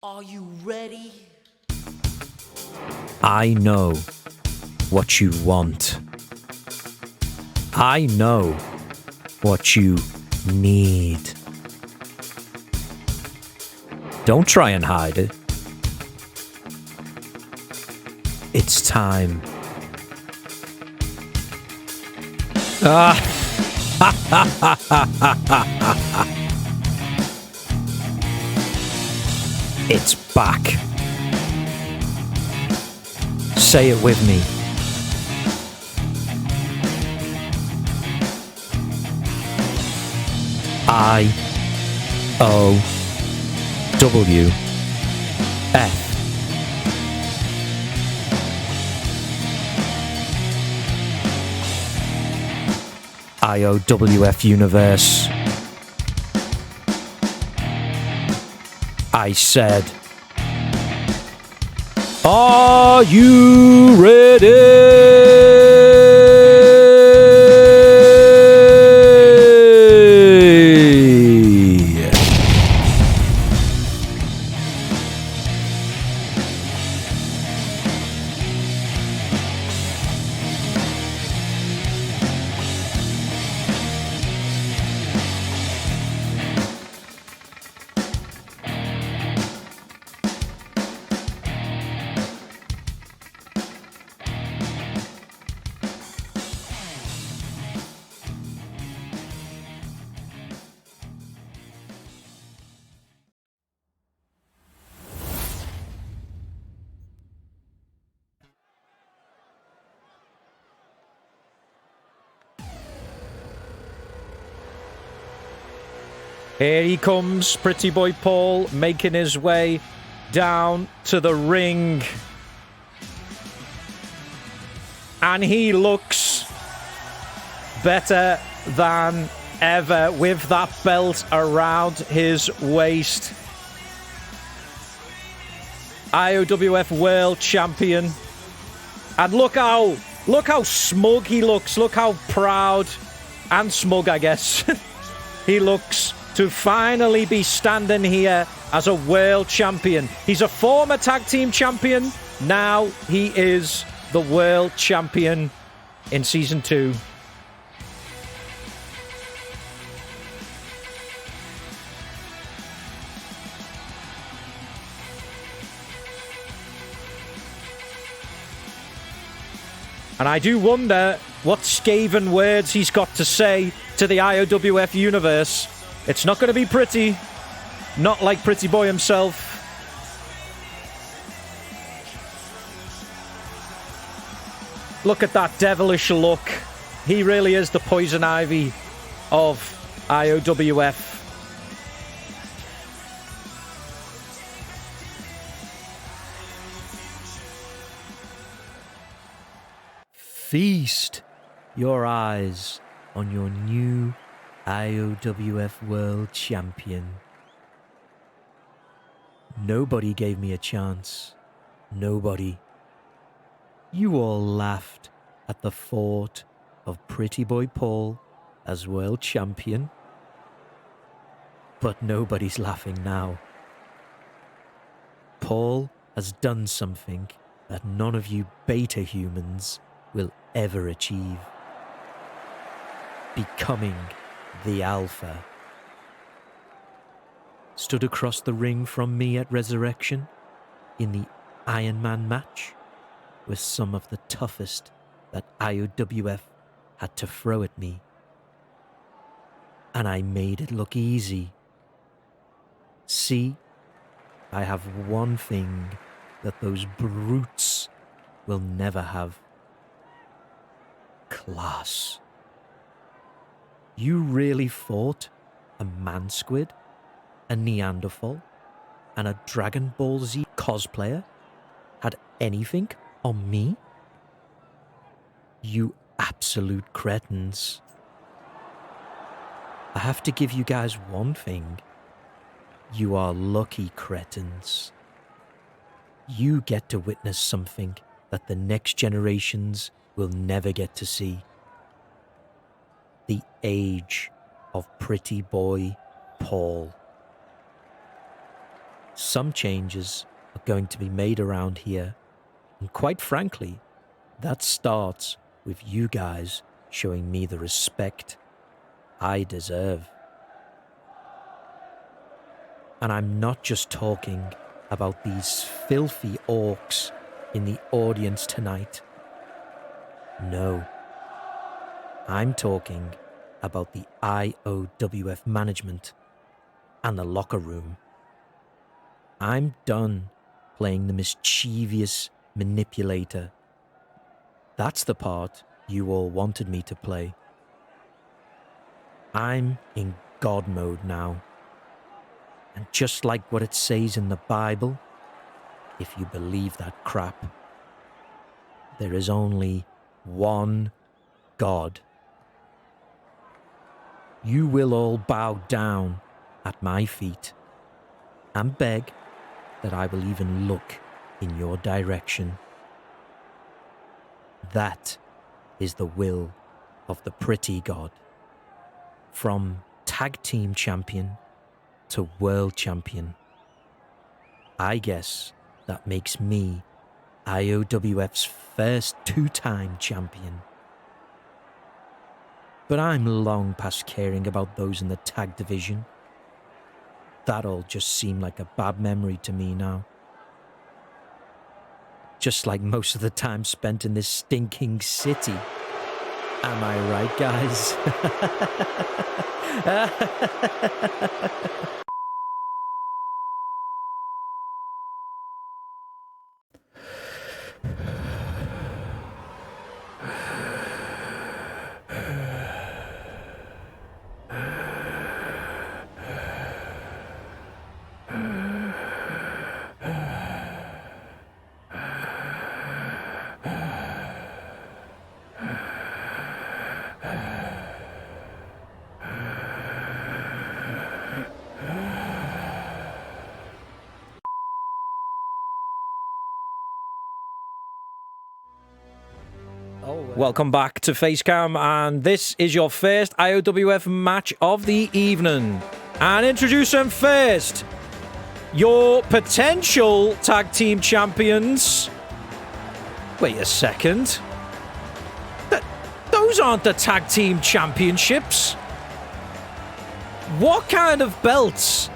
Are you ready? I know what you want. I know what you need. Don't try and hide it. It's time. It's back. Say it with me. Iowf. Iowf universe. I said, are you ready? Here he comes, pretty boy Paul, making his way down to the ring. And he looks better than ever with that belt around his waist. Iowf World Champion. And look how smug he looks. Look how proud and smug, I guess, he looks to finally be standing here as a world champion. He's a former tag team champion. Now he is the world champion in Season 2. And I do wonder what scathing words he's got to say to the Iowf universe. It's not going to be pretty. Not like Pretty Boy himself. Look at that devilish look. He really is the poison ivy of Iowf. Feast your eyes on your new Iowf World Champion. Nobody gave me a chance. Nobody. You all laughed at the thought of Pretty Boy Paul as World Champion. But nobody's laughing now. Paul has done something that none of you beta humans will ever achieve. Becoming the Alpha. Stood across the ring from me at Resurrection in the Iron Man match with some of the toughest that Iowf had to throw at me. And I made it look easy. See, I have one thing that those brutes will never have. Class. You really thought a man squid, a Neanderthal, and a Dragon Ball Z cosplayer had anything on me? You absolute cretins. I have to give you guys one thing. You are lucky cretins. You get to witness something that the next generations will never get to see. The age of Pretty Boy Paul. some changes are going to be made around here. And quite frankly, that starts with you guys showing me the respect I deserve. And I'm not just talking about these filthy orcs in the audience tonight. No. I'm talking about the Iowf management and the locker room. I'm done playing the mischievous manipulator. That's the part you all wanted me to play. I'm in God mode now. And just like what it says in the Bible, if you believe that crap, there is only one God. You will all bow down at my feet and beg that I will even look in your direction. That is the will of the pretty God. From tag team champion to world champion. I guess that makes me Iowf's first two-time champion. But I'm long past caring about those in the tag division. That all just seemed like a bad memory to me now. Just like most of the time spent in this stinking city. Am I right, guys? Welcome back to Facecam, and this is your first Iowf match of the evening. And introduce them first, your potential tag team champions. Wait a second. Those aren't the tag team championships. What kind of belts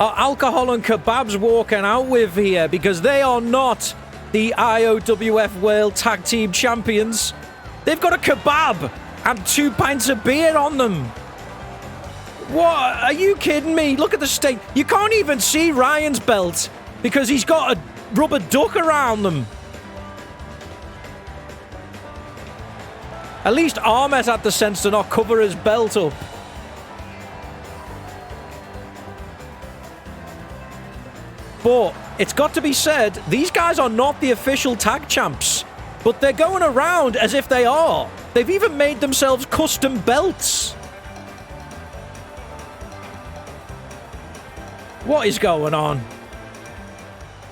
are Alcohol and Kebabs walking out with here? Because they are not the Iowf World Tag Team Champions. They've got a kebab and 2 pints of beer on them. What? Are you kidding me? Look at the state. You can't even see Ryan's belt because he's got a rubber duck around them. At least Ahmet had the sense to not cover his belt up. But it's got to be said, these guys are not the official tag champs. But they're going around as if they are. They've even made themselves custom belts. What is going on?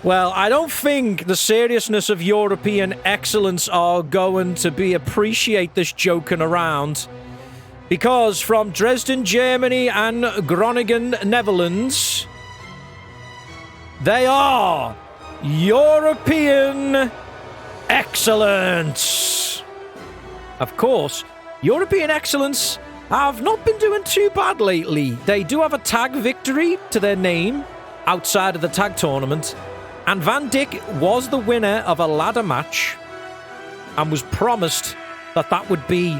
Well, I don't think the seriousness of European excellence are going to be appreciate this joking around. Because from Dresden, Germany and Groningen, Netherlands, they are European excellence. Of course, European excellence have not been doing too bad lately. They do have a tag victory to their name outside of the tag tournament. And Van Dijk was the winner of a ladder match and was promised that that would be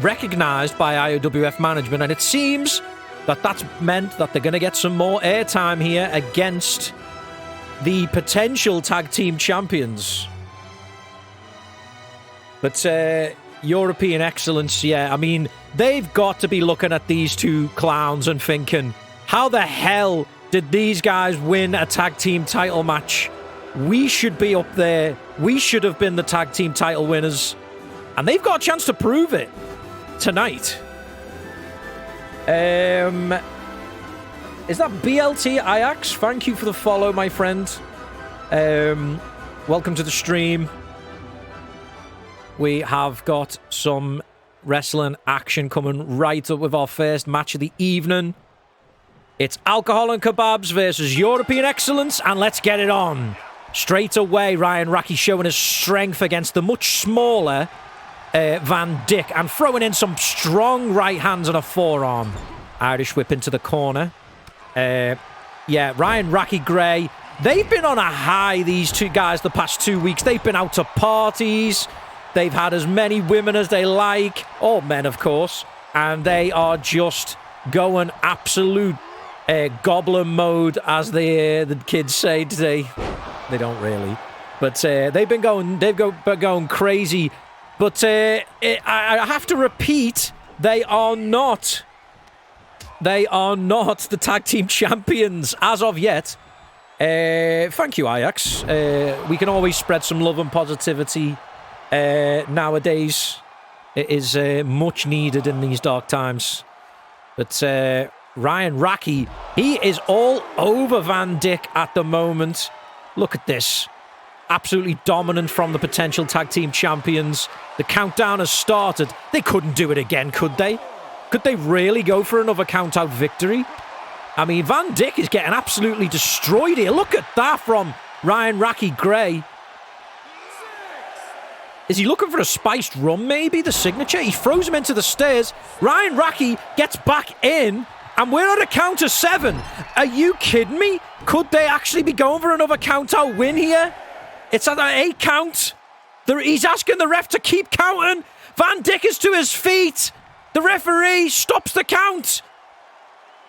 recognised by Iowf management. And it seems that that's meant that they're going to get some more airtime here against the potential tag team champions. But European excellence, yeah, I mean, they've got to be looking at these two clowns and thinking, how the hell did these guys win a tag team title match? We should be up there. We should have been the tag team title winners. And they've got a chance to prove it tonight. Is that BLT Ajax? Thank you for the follow, my friend. Welcome to the stream. We have got some wrestling action coming right up with our first match of the evening. It's alcohol and kebabs versus European excellence, and let's get it on. Straight away, Ryan Raki showing his strength against the much smaller Van Dijk and throwing in some strong right hands and a forearm. Irish whip into the corner. Yeah, Ryan Raki Gray. They've been on a high, these two guys, the past 2 weeks. They've been out to parties. They've had as many women as they like. All men, of course. And they are just going absolute goblin mode, as the kids say today. They don't really. But they've been going crazy. But I have to repeat, they are not the tag team champions as of yet. Thank you, Ajax. We can always spread some love and positivity nowadays. It is much needed in these dark times. But Ryan Raki, he is all over Van Dijk at the moment. Look at this. Absolutely dominant from the potential tag team champions. The countdown has started. They couldn't do it again, could they? Could they really go for another count-out victory? I mean, Van Dijk is getting absolutely destroyed here. Look at that from Ryan Raki Gray. Is he looking for a spiced rum, maybe? The signature? He throws him into the stairs. Ryan Raki gets back in, and we're at a count of 7. Are you kidding me? Could they actually be going for another count-out win here? It's at an 8 count. He's asking the ref to keep counting. Van Dijk is to his feet. The referee stops the count.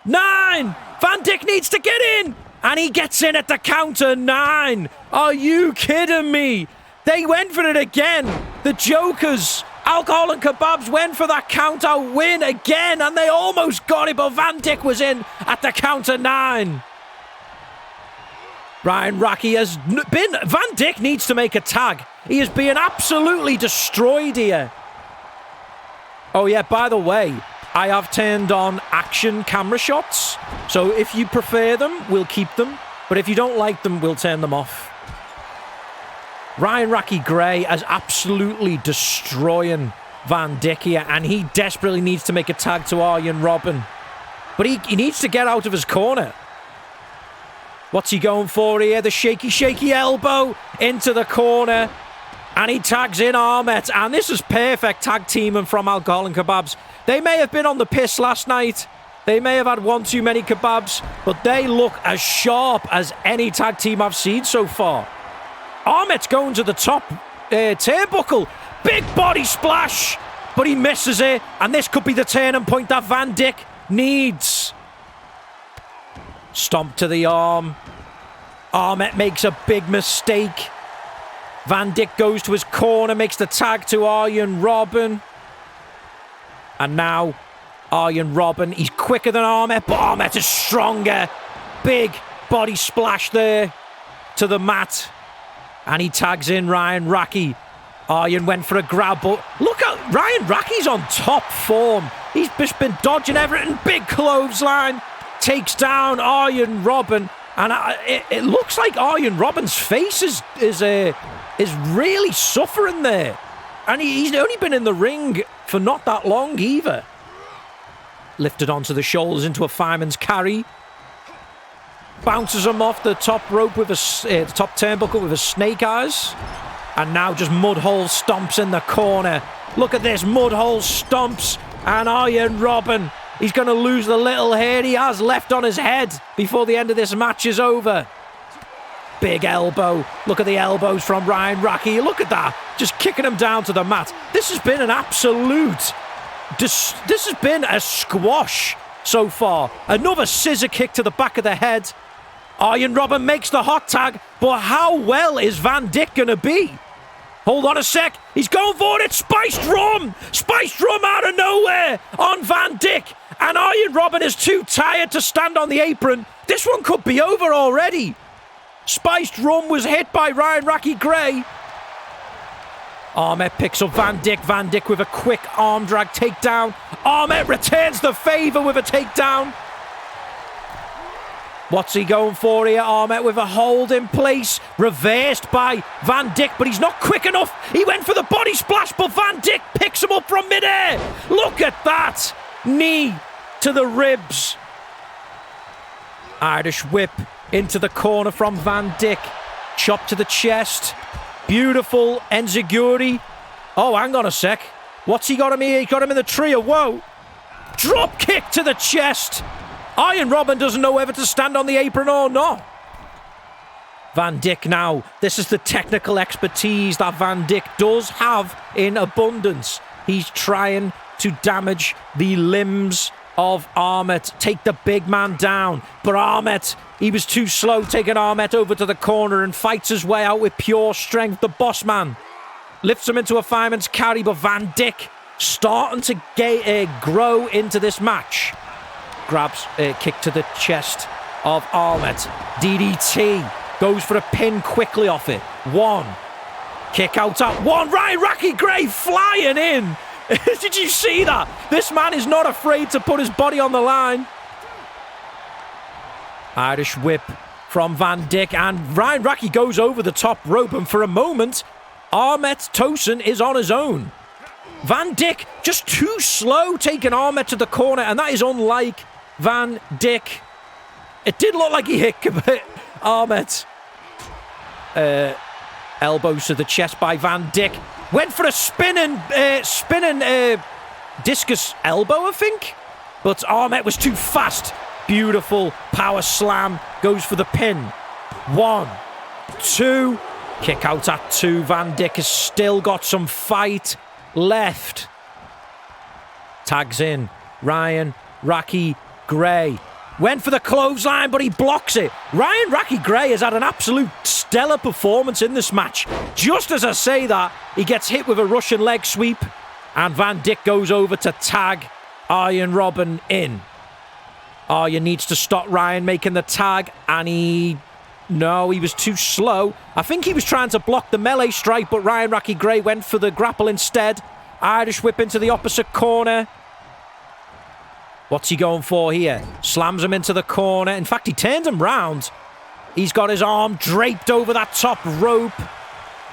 9. Van Dijk needs to get in. And he gets in at the count of 9. Are you kidding me? They went for it again. The Jokers, Alcohol and Kebabs, went for that count-out win again. And they almost got it, but Van Dijk was in at the count of 9. Ryan Raki has been... Van Dijk needs to make a tag. He is being absolutely destroyed here. Oh, yeah, by the way, I have turned on action camera shots. So if you prefer them, we'll keep them. But if you don't like them, we'll turn them off. Ryan Raki Gray is absolutely destroying Van Dijk here, and he desperately needs to make a tag to Arjen Robben. But he needs to get out of his corner. What's he going for here? The shaky elbow into the corner. And he tags in Ahmet. And this is perfect tag teaming from Alcohol and Kebabs. They may have been on the piss last night. They may have had one too many kebabs. But they look as sharp as any tag team I've seen so far. Ahmet's going to the top turnbuckle. Big body splash. But he misses it. And this could be the turning point that Van Dijk needs. Stomp to the arm. Ahmet makes a big mistake. Van Dijk goes to his corner, makes the tag to Arjen Robben. And now, Arjen Robben, he's quicker than Ahmet, but Ahmet is stronger. Big body splash there to the mat. And he tags in Ryan Raki. Arjen went for a grab, but look at Ryan Raki's on top form. He's just been dodging everything. Big clothesline. Takes down Arjen Robben. And it looks like Arjen Robben's face is really suffering there. And he's only been in the ring for not that long either. Lifted onto the shoulders into a fireman's carry. Bounces him off the top rope with the top turnbuckle with his snake eyes. And now just Mudhole stomps in the corner. Look at this, Mudhole stomps. And Arjen Robben, he's going to lose the little hair he has left on his head before the end of this match is over. Big elbow. Look at the elbows from Ryan Raki. Look at that. Just kicking him down to the mat. This has been an absolute... This has been a squash so far. Another scissor kick to the back of the head. Arjen Robben makes the hot tag. But how well is Van Dijk going to be? Hold on a sec. He's going for it. Spiced rum. Spiced rum out of nowhere on Van Dijk. And Arjen Robben is too tired to stand on the apron. This one could be over already. Spiced rum was hit by Ryan Raki Gray. Ahmet picks up Van Dijk. Van Dijk with a quick arm drag takedown. Ahmet returns the favour with a takedown. What's he going for here? Ahmet with a hold in place. Reversed by Van Dijk, but he's not quick enough. He went for the body splash, but Van Dijk picks him up from midair. Look at that. Knee to the ribs. Irish whip into the corner from Van Dijk. Chop to the chest. Beautiful enziguri. Oh, hang on a sec. What's he got him here? He got him in the trio. Whoa. Drop kick to the chest. Arjen Robben doesn't know whether to stand on the apron or not. Van Dijk now. This is the technical expertise that Van Dijk does have in abundance. He's trying to damage the limbs of Ahmet. Take the big man down. But Ahmet, he was too slow, taking Ahmet over to the corner and fights his way out with pure strength. The boss man lifts him into a fireman's carry, but Van Dijk starting to grow into this match. Grabs a kick to the chest of Ahmet. DDT. Goes for a pin quickly off it. One. Kick out at one. Ryan Rocky Gray flying in. Did you see that? This man is not afraid to put his body on the line. Irish whip from Van Dijk. And Ryan Rocky goes over the top rope. And for a moment, Ahmet Tosun is on his own. Van Dijk just too slow taking Ahmet to the corner. And that is unlike Van Dijk. It did look like he hit Ahmet. Elbows to the chest by Van Dijk. Went for a spinning discus elbow, I think. But Ahmet was too fast. Beautiful power slam. Goes for the pin. 1, 2. Kick out at 2. Van Dijk has still got some fight left. Tags in. Ryan Rocky Gray. Went for the clothesline, but he blocks it. Ryan Rocky Gray has had an absolute stellar performance in this match. Just as I say that, he gets hit with a Russian leg sweep, and Van Dijk goes over to tag Arjen Robben in. Arjen needs to stop Ryan making the tag, and no, he was too slow. I think he was trying to block the melee strike, but Ryan Rocky Gray went for the grapple instead. Irish whip into the opposite corner. What's he going for here? Slams him into the corner. In fact, he turns him round. He's got his arm draped over that top rope.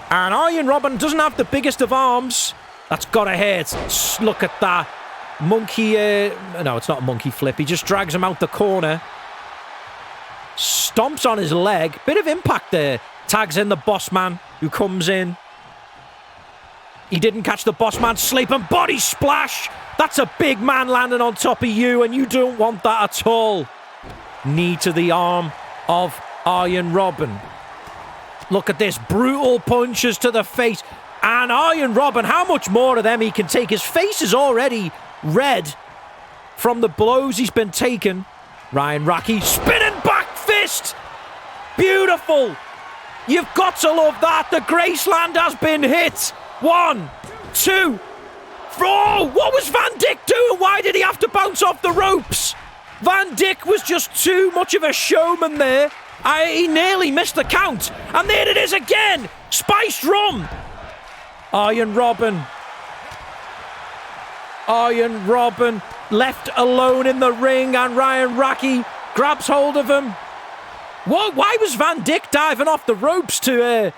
And Arjen Robben doesn't have the biggest of arms. That's gotta hurt. Look at that. Monkey... no, it's not a monkey flip. He just drags him out the corner. Stomps on his leg. Bit of impact there. Tags in the boss man, who comes in. He didn't catch the boss man. Sleeping body splash. That's a big man landing on top of you, and you don't want that at all. Knee to the arm of Arjen Robben. Look at this. Brutal punches to the face. And Arjen Robben, how much more of them he can take? His face is already red from the blows he's been taking. Ryan Rocky spinning back fist. Beautiful. You've got to love that. The Graceland has been hit. 1, 2. Oh, what was Van Dijk doing? Why did he have to bounce off the ropes? Van Dijk was just too much of a showman there. He nearly missed the count. And there it is again. Spiced rum. Arjen Robben left alone in the ring, and Ryan Rocky grabs hold of him. What? Why was Van Dijk diving off the ropes to...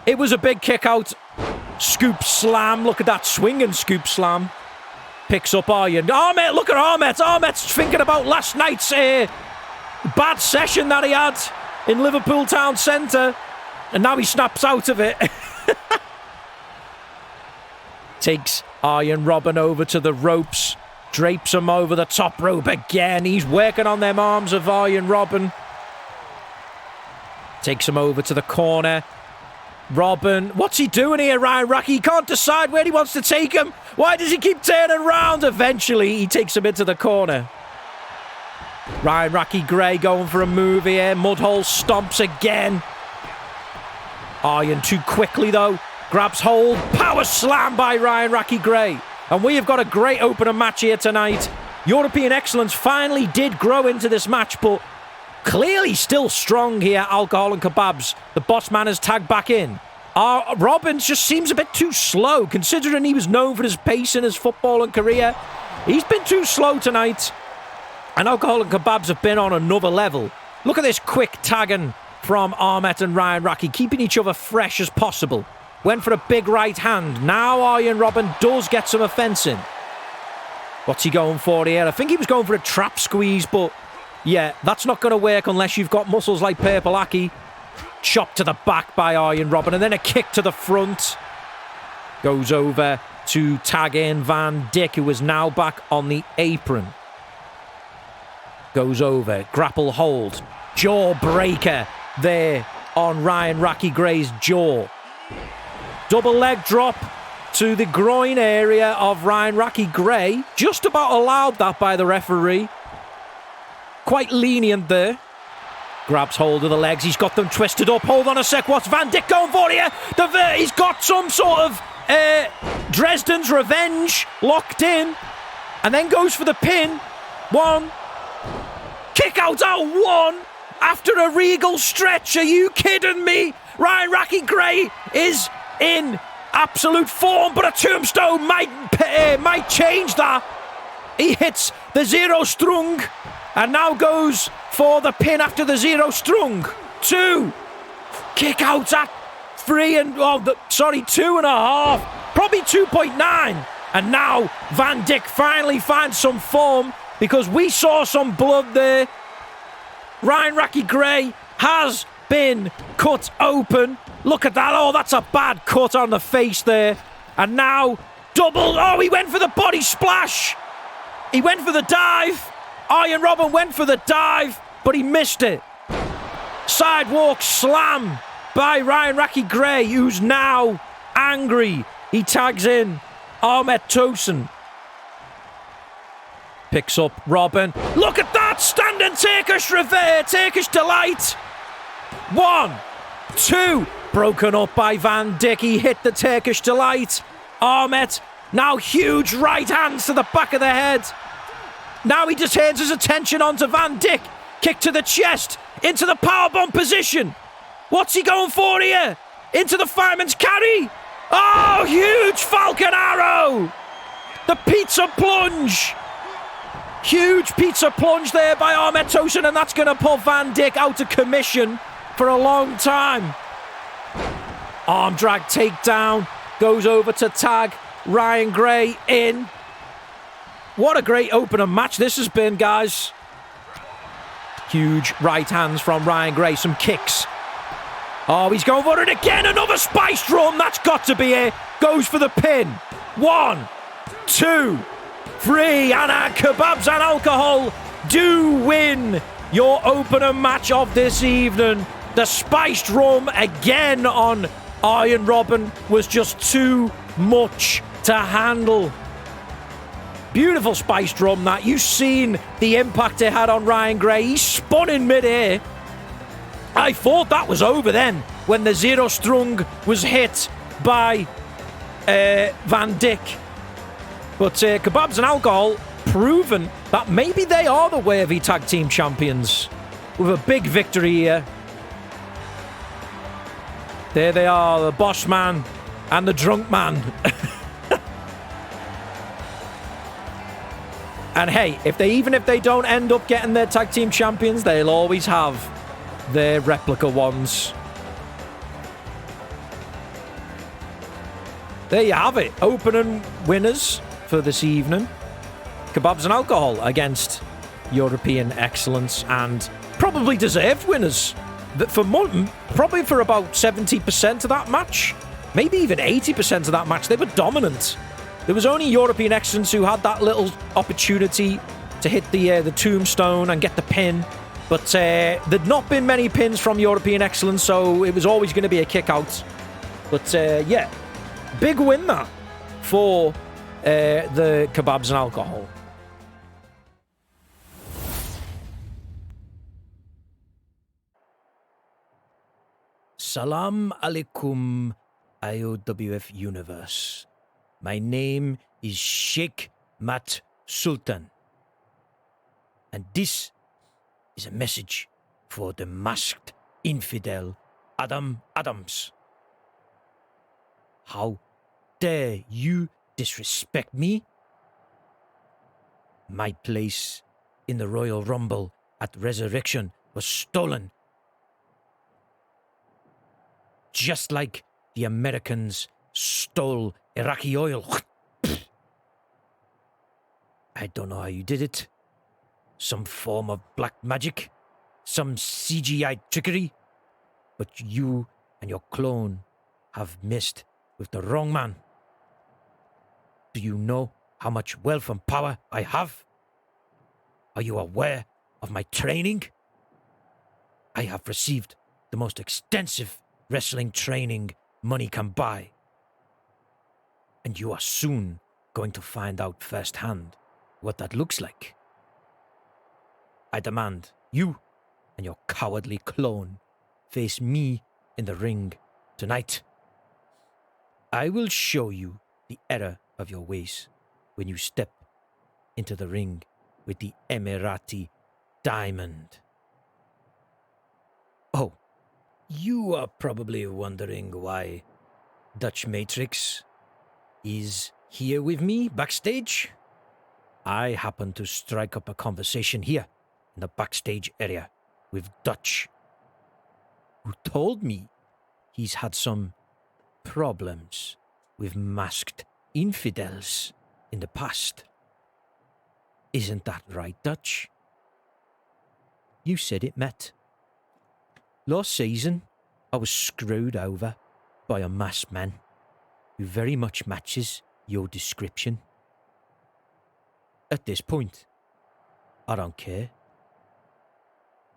It was a big kick out. Scoop slam. Look at that swinging scoop slam. Picks up Arjen. Ahmet, look at Ahmet. Ahmet's thinking about last night's bad session that he had in Liverpool Town Centre. And now he snaps out of it. Takes Arjen Robben over to the ropes. Drapes him over the top rope again. He's working on them arms of Arjen Robben. Takes him over to the corner. Robben, what's he doing here, Ryan Rocky? He can't decide where he wants to take him. Why does he keep turning around? Eventually, he takes him into the corner. Ryan Rocky Gray going for a move here. Mudhole stomps again. Arjen too quickly, though. Grabs hold. Power slam by Ryan Rocky Gray. And we have got a great opener match here tonight. European excellence finally did grow into this match, but clearly still strong here, Alcohol and Kebabs. The boss man is tagged back in. Robben just seems a bit too slow, considering he was known for his pace in his footballing career. He's been too slow tonight. And Alcohol and Kebabs have been on another level. Look at this quick tagging from Ahmet and Ryan Rocky, keeping each other fresh as possible. Went for a big right hand. Now Arjen Robben does get some offense in. What's he going for here? I think he was going for a trap squeeze, but Yeah, that's not going to work unless you've got muscles like Purple Aki. Chopped to the back by Arjen Robben, and then a kick to the front. Goes over to tag in Van Dijk, who is now back on the apron. Goes over, grapple hold. Jawbreaker there on Ryan Raki Gray's jaw. Double leg drop to the groin area of Ryan Raki Gray. Just about allowed that by the referee. Quite lenient there. Grabs hold of the legs. He's got them twisted up. Hold on a sec. What's Van Dijk going for here? He's got some sort of Dresden's Revenge locked in. And then goes for the pin. One. Kick out one. After a regal stretch. Are you kidding me? Ryan Raki Gray is in absolute form. But a tombstone might change that. He hits the zero strung. And now goes for the pin after the zero strung. 2. Kick out at 3 and... 2.5. Probably 2.9. And now Van Dijk finally finds some form because we saw some blood there. Ryan Raki Gray has been cut open. Look at that. Oh, that's a bad cut on the face there. And now double... Oh, he went for the body splash. He went for the dive. Arjen Robben went for the dive, but he missed it. Sidewalk slam by Ryan Raki Gray, who's now angry. He tags in Ahmet Tosun. Picks up Robben. Look at that! Standing Turkish delight. 1, 2. Broken up by Van Dijk. He hit the Turkish delight. Ahmet, now huge right hands to the back of the head. Now he just turns his attention onto Van Dijk. Kick to the chest. Into the powerbomb position. What's he going for here? Into the fireman's carry. Oh, huge Falcon Arrow. The pizza plunge. Huge pizza plunge there by Ahmet Tosun, and that's going to put Van Dijk out of commission for a long time. Arm drag takedown. Goes over to tag Ryan Gray in. What a great opener match this has been, guys. Huge right hands from Ryan Gray. Some kicks. Oh, he's going for it again. Another spiced drum. That's got to be it. Goes for the pin. 1, 2, 3. And Kebabs and Alcohol do win your opener match of this evening. The spiced rum again on Arjen Robben was just too much to handle. Beautiful spiced drum that. You've seen the impact it had on Ryan Gray. He spun in mid-air. I thought that was over then when the zero strung was hit by Van Dijk. But Kebabs and Alcohol proven that maybe they are the Wwe Tag Team Champions with a big victory here. There they are, the boss man and the drunk man. And hey, if they don't end up getting their tag team champions, they'll always have their replica ones. There you have it. Opening winners for this evening. Kebabs and Alcohol against European Excellence, and probably deserved winners. Probably for about 70% of that match. Maybe even 80% of that match. They were dominant. There was only European Excellence who had that little opportunity to hit the tombstone and get the pin. But there'd not been many pins from European Excellence, so it was always going to be a kick out. But yeah, big win that for the Kebabs and Alcohol. Salam alaikum, Iowf Universe. My name is Sheikh Mat Sultan. And this is a message for the masked infidel Adam Adams. How dare you disrespect me? My place in the Royal Rumble at Resurrection was stolen. Just like the Americans stole Iraqi oil. I don't know how you did it. some form of black magic, some CGI trickery. But you and your clone have messed with the wrong man. Do you know how much wealth and power I have? Are you aware of my training? I have received the most extensive wrestling training money can buy. And you are soon going to find out firsthand what that looks like. I demand you and your cowardly clone face me in the ring tonight. I will show you the error of your ways when you step into the ring with the Emirati Diamond. Oh, you are probably wondering why Dutch Matrix is here with me backstage. I happen to strike up a conversation here in the backstage area with Dutch, who told me he's had some problems with masked infidels in the past. Isn't that right, Dutch? You said it, Matt. Last season, I was screwed over by a masked man who very much matches your description. At this point, I don't care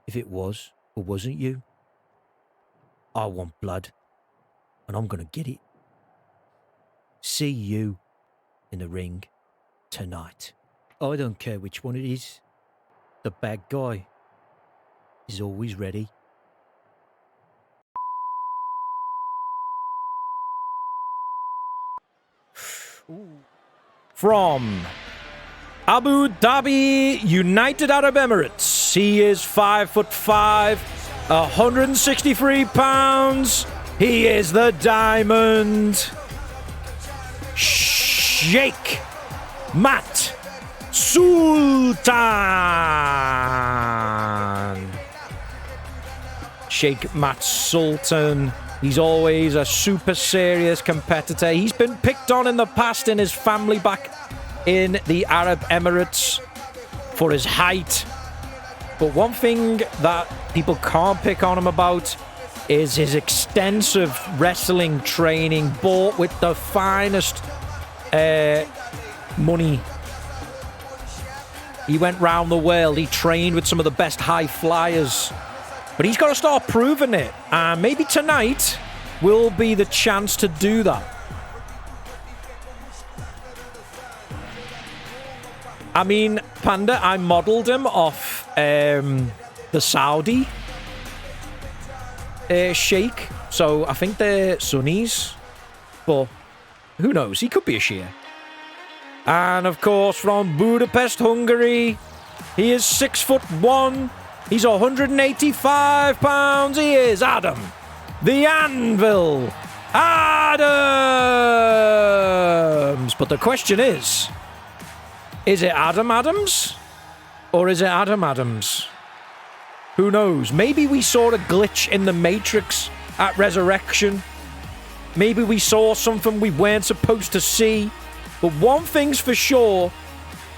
if it was or wasn't you. I want blood, and I'm gonna get it. See you in the ring tonight. I don't care which one it is. The bad guy is always ready. From Abu Dhabi, United Arab Emirates, he is 5'5", 163 pounds. He is the Diamond. Sheikh Matt Sultan. Sheikh Matt Sultan. He's always a super serious competitor. He's been picked on in the past in his family back in the Arab Emirates for his height. But one thing that people can't pick on him about is his extensive wrestling training, bought with the finest money. He went round the world. He trained with some of the best high flyers. But he's got to start proving it. And maybe tonight will be the chance to do that. I mean, Panda, I modelled him off the Saudi Sheikh. So I think they're Sunnis. But who knows? He could be a Shia. And of course, from Budapest, Hungary, he is 6'1". He's 185 pounds. He is Adam, the Anvil Adams. But the question is it Adam Adams? Or is it Adam Adams? Who knows? Maybe we saw a glitch in the Matrix at Resurrection. Maybe we saw something we weren't supposed to see. But one thing's for sure,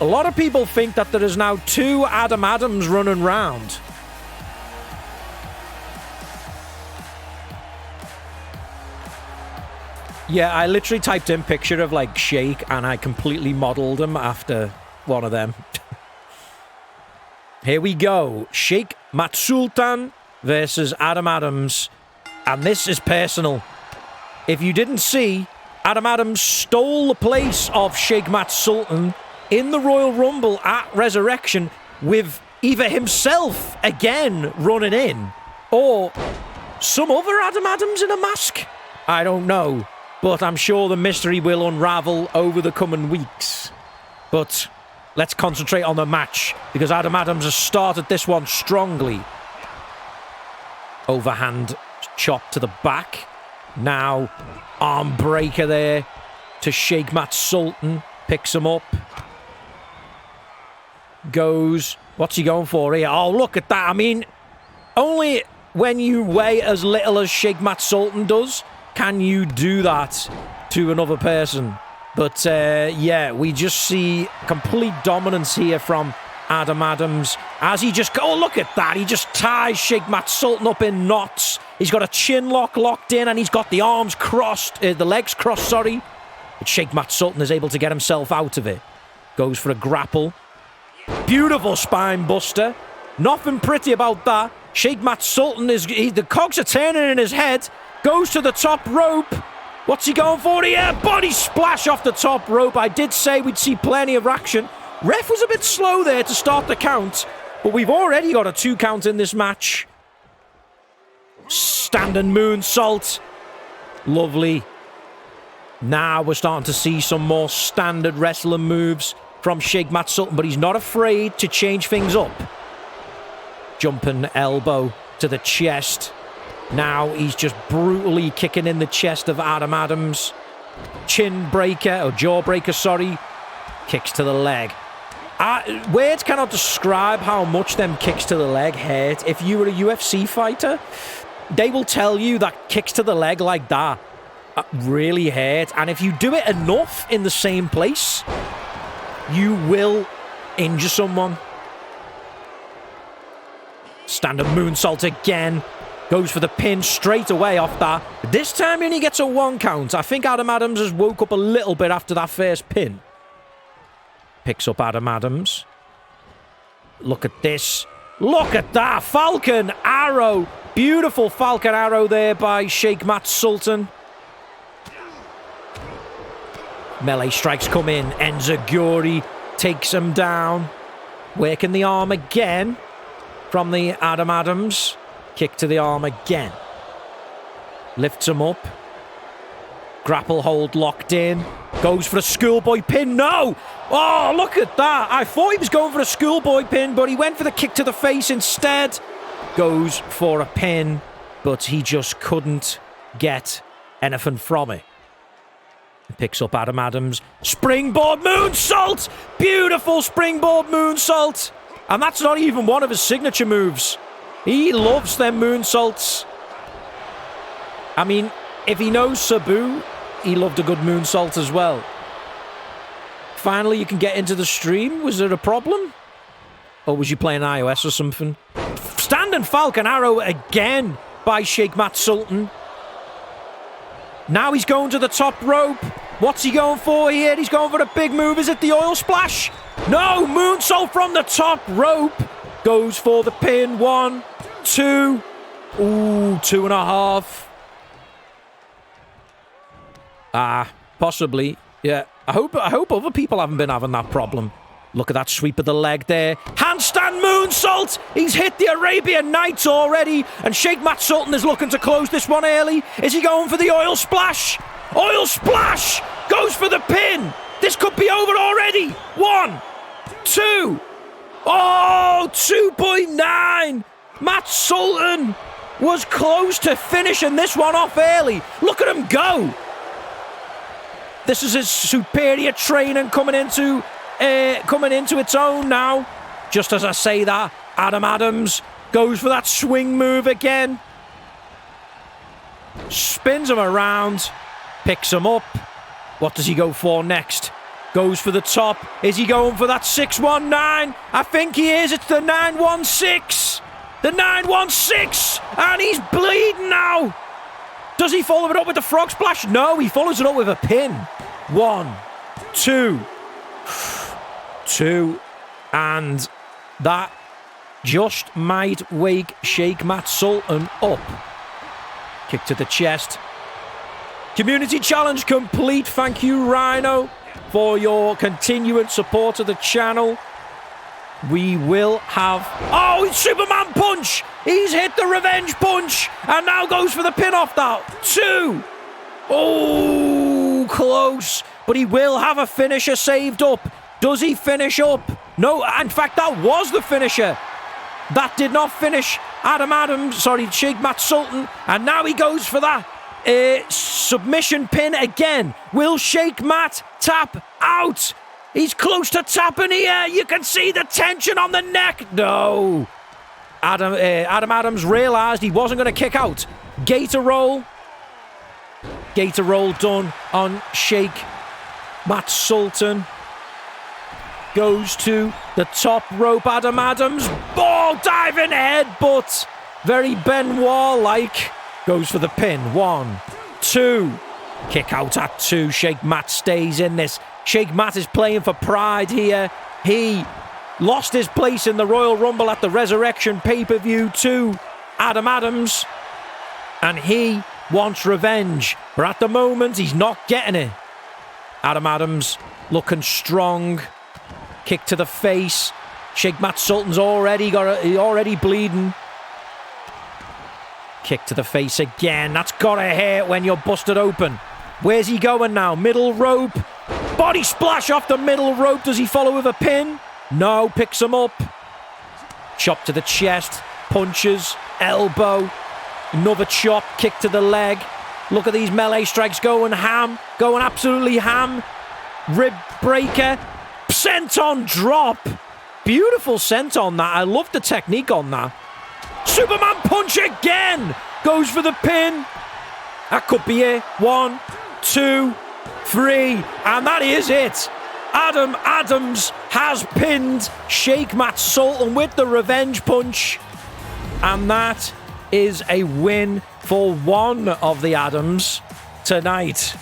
a lot of people think that there is now two Adam Adams running round. Yeah, I literally typed in picture of like Sheikh and I completely modelled him after one of them. Here we go. Sheikh Matt Sultan versus Adam Adams. And this is personal. If you didn't see, Adam Adams stole the place of Sheikh Matt Sultan in the Royal Rumble at Resurrection with either himself again running in or some other Adam Adams in a mask. I don't know, but I'm sure the mystery will unravel over the coming weeks. But let's concentrate on the match because Adam Adams has started this one strongly. Overhand chop to the back. Now, arm breaker there to Sheikh Matt Sultan. Picks him up. Goes. What's he going for here? Oh, look at that. I mean, only when you weigh as little as Sheikh Matt Sultan does can you do that to another person. But, yeah, we just see complete dominance here from Adam Adams as he just... Oh, look at that. He just ties Sheikh Matt Sultan up in knots. He's got a chin lock locked in and he's got the arms crossed, the legs crossed, sorry. But Sheikh Matt Sultan is able to get himself out of it. Goes for a grapple. Beautiful spine buster. Nothing pretty about that. Sheikh Matt Sultan is... the cogs are turning in his head. Goes to the top rope. What's he going for here? Body splash off the top rope. I did say we'd see plenty of action. Ref was a bit slow there to start the count, but we've already got a 2 count in this match. Standing moonsault. Lovely. Now we're starting to see some more standard wrestling moves from Sheikh Matt Sultan, but he's not afraid to change things up. Jumping elbow to the chest. Now he's just brutally kicking in the chest of Adam Adams. Chin breaker, or jaw breaker, sorry. Kicks to the leg. Words cannot describe how much them kicks to the leg hurt. If you were a UFC fighter, they will tell you that kicks to the leg like that really hurt. And if you do it enough in the same place, you will injure someone. Standard moonsault again. Goes for the pin straight away off that. This time he only gets a 1 count. I think Adam Adams has woke up a little bit after that first pin. Picks up Adam Adams. Look at this. Look at that. Falcon arrow. Beautiful Falcon arrow there by Sheikh Matt Sultan. Melee strikes come in. Enziguri takes him down. Working the arm again from the Adam Adams. Kick to the arm again. Lifts him up. Grapple hold locked in. Goes for a schoolboy pin. No! Oh, look at that. I thought he was going for a schoolboy pin, but he went for the kick to the face instead. Goes for a pin, but he just couldn't get anything from it. Picks up Adam Adams. Springboard moonsault! Beautiful springboard moonsault! And that's not even one of his signature moves. He loves them moonsaults. I mean, if he knows Sabu, he loved a good moonsault as well. Finally, you can get into the stream. Was there a problem? Or was you playing iOS or something? Standing Falcon arrow again by Sheikh Matt Sultan. Now he's going to the top rope. What's he going for here? He's going for a big move. Is it the oil splash? No, moonsault from the top rope. Goes for the pin. 1, 2. Ooh, 2.5. Possibly. Yeah. I hope other people haven't been having that problem. Look at that sweep of the leg there. Handstand moonsault! He's hit the Arabian Nights already, and Sheikh Matt Sultan is looking to close this one early. Is he going for the oil splash? Oil splash! Goes for the pin! This could be over already! 1, 2. Oh, 2.9! Matt Sultan was close to finishing this one off early. Look at him go! This is his superior training coming into its own now. Just as I say that, Adam Adams goes for that swing move again. Spins him around. Picks him up. What does he go for next? Goes for the top. Is he going for that 619? I think he is. It's the 916. The 916. And he's bleeding now. Does he follow it up with the frog splash? No, he follows it up with a pin. 1, 2. 2. And that just might wake Sheikh Matt Sultan up. Kick to the chest. Community challenge complete. Thank you, Rhino, for your continuing support of the channel. We will have... Oh, Superman punch! He's hit the revenge punch and now goes for the pin off that. 2. Oh, close. But he will have a finisher saved up. Does he finish up? No, in fact, that was the finisher. That did not finish Sheikh Matt Sultan. And now he goes for that submission pin again. Will Sheikh Matt tap out? He's close to tapping here. You can see the tension on the neck. No. Adam Adams realised he wasn't going to kick out. Gator roll. Gator roll done on Sheikh Matt Sultan. goes to the top rope. Adam Adams, ball diving headbutt. Very Benoit-like. Goes for the pin. 1, 2. Kick out at 2. Sheikh Matt stays in this. Sheikh Matt is playing for pride here. He lost his place in the Royal Rumble at the Resurrection PPV to Adam Adams. And he wants revenge. But at the moment, he's not getting it. Adam Adams looking strong. Kick to the face. Sheikh Matt Sultan's already bleeding. Kick to the face again. That's gotta hurt when you're busted open. Where's he going now? Middle rope. Body splash off the middle rope. Does he follow with a pin? No, picks him up. Chop to the chest. Punches. Elbow. Another chop. Kick to the leg. Look at these melee strikes going ham. Going absolutely ham. Rib breaker. Senton drop. Beautiful senton that. I love the technique on that. Superman punch again. Goes for the pin. That could be it. 1, 2, 3. And that is it. Adam Adams has pinned Sheikh Matt Sultan with the revenge punch. And that is a win for one of the Adams tonight.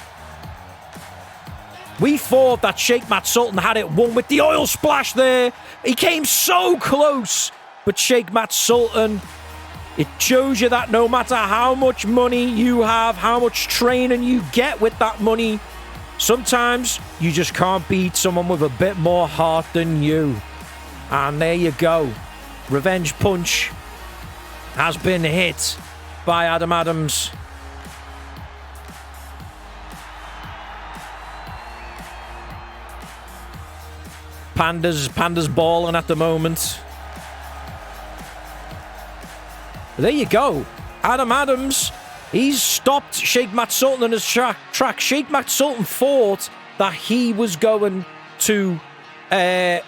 We thought that Sheikh Matt Sultan had it won with the oil splash there. He came so close. But Sheikh Matt Sultan, it shows you that no matter how much money you have, how much training you get with that money, sometimes you just can't beat someone with a bit more heart than you. And there you go. Revenge punch has been hit by Adam Adams. Panda's balling at the moment. There you go. Adam Adams, he's stopped Sheikh Matt Sultan in his track. Sheikh Matt Sultan thought that he was going to get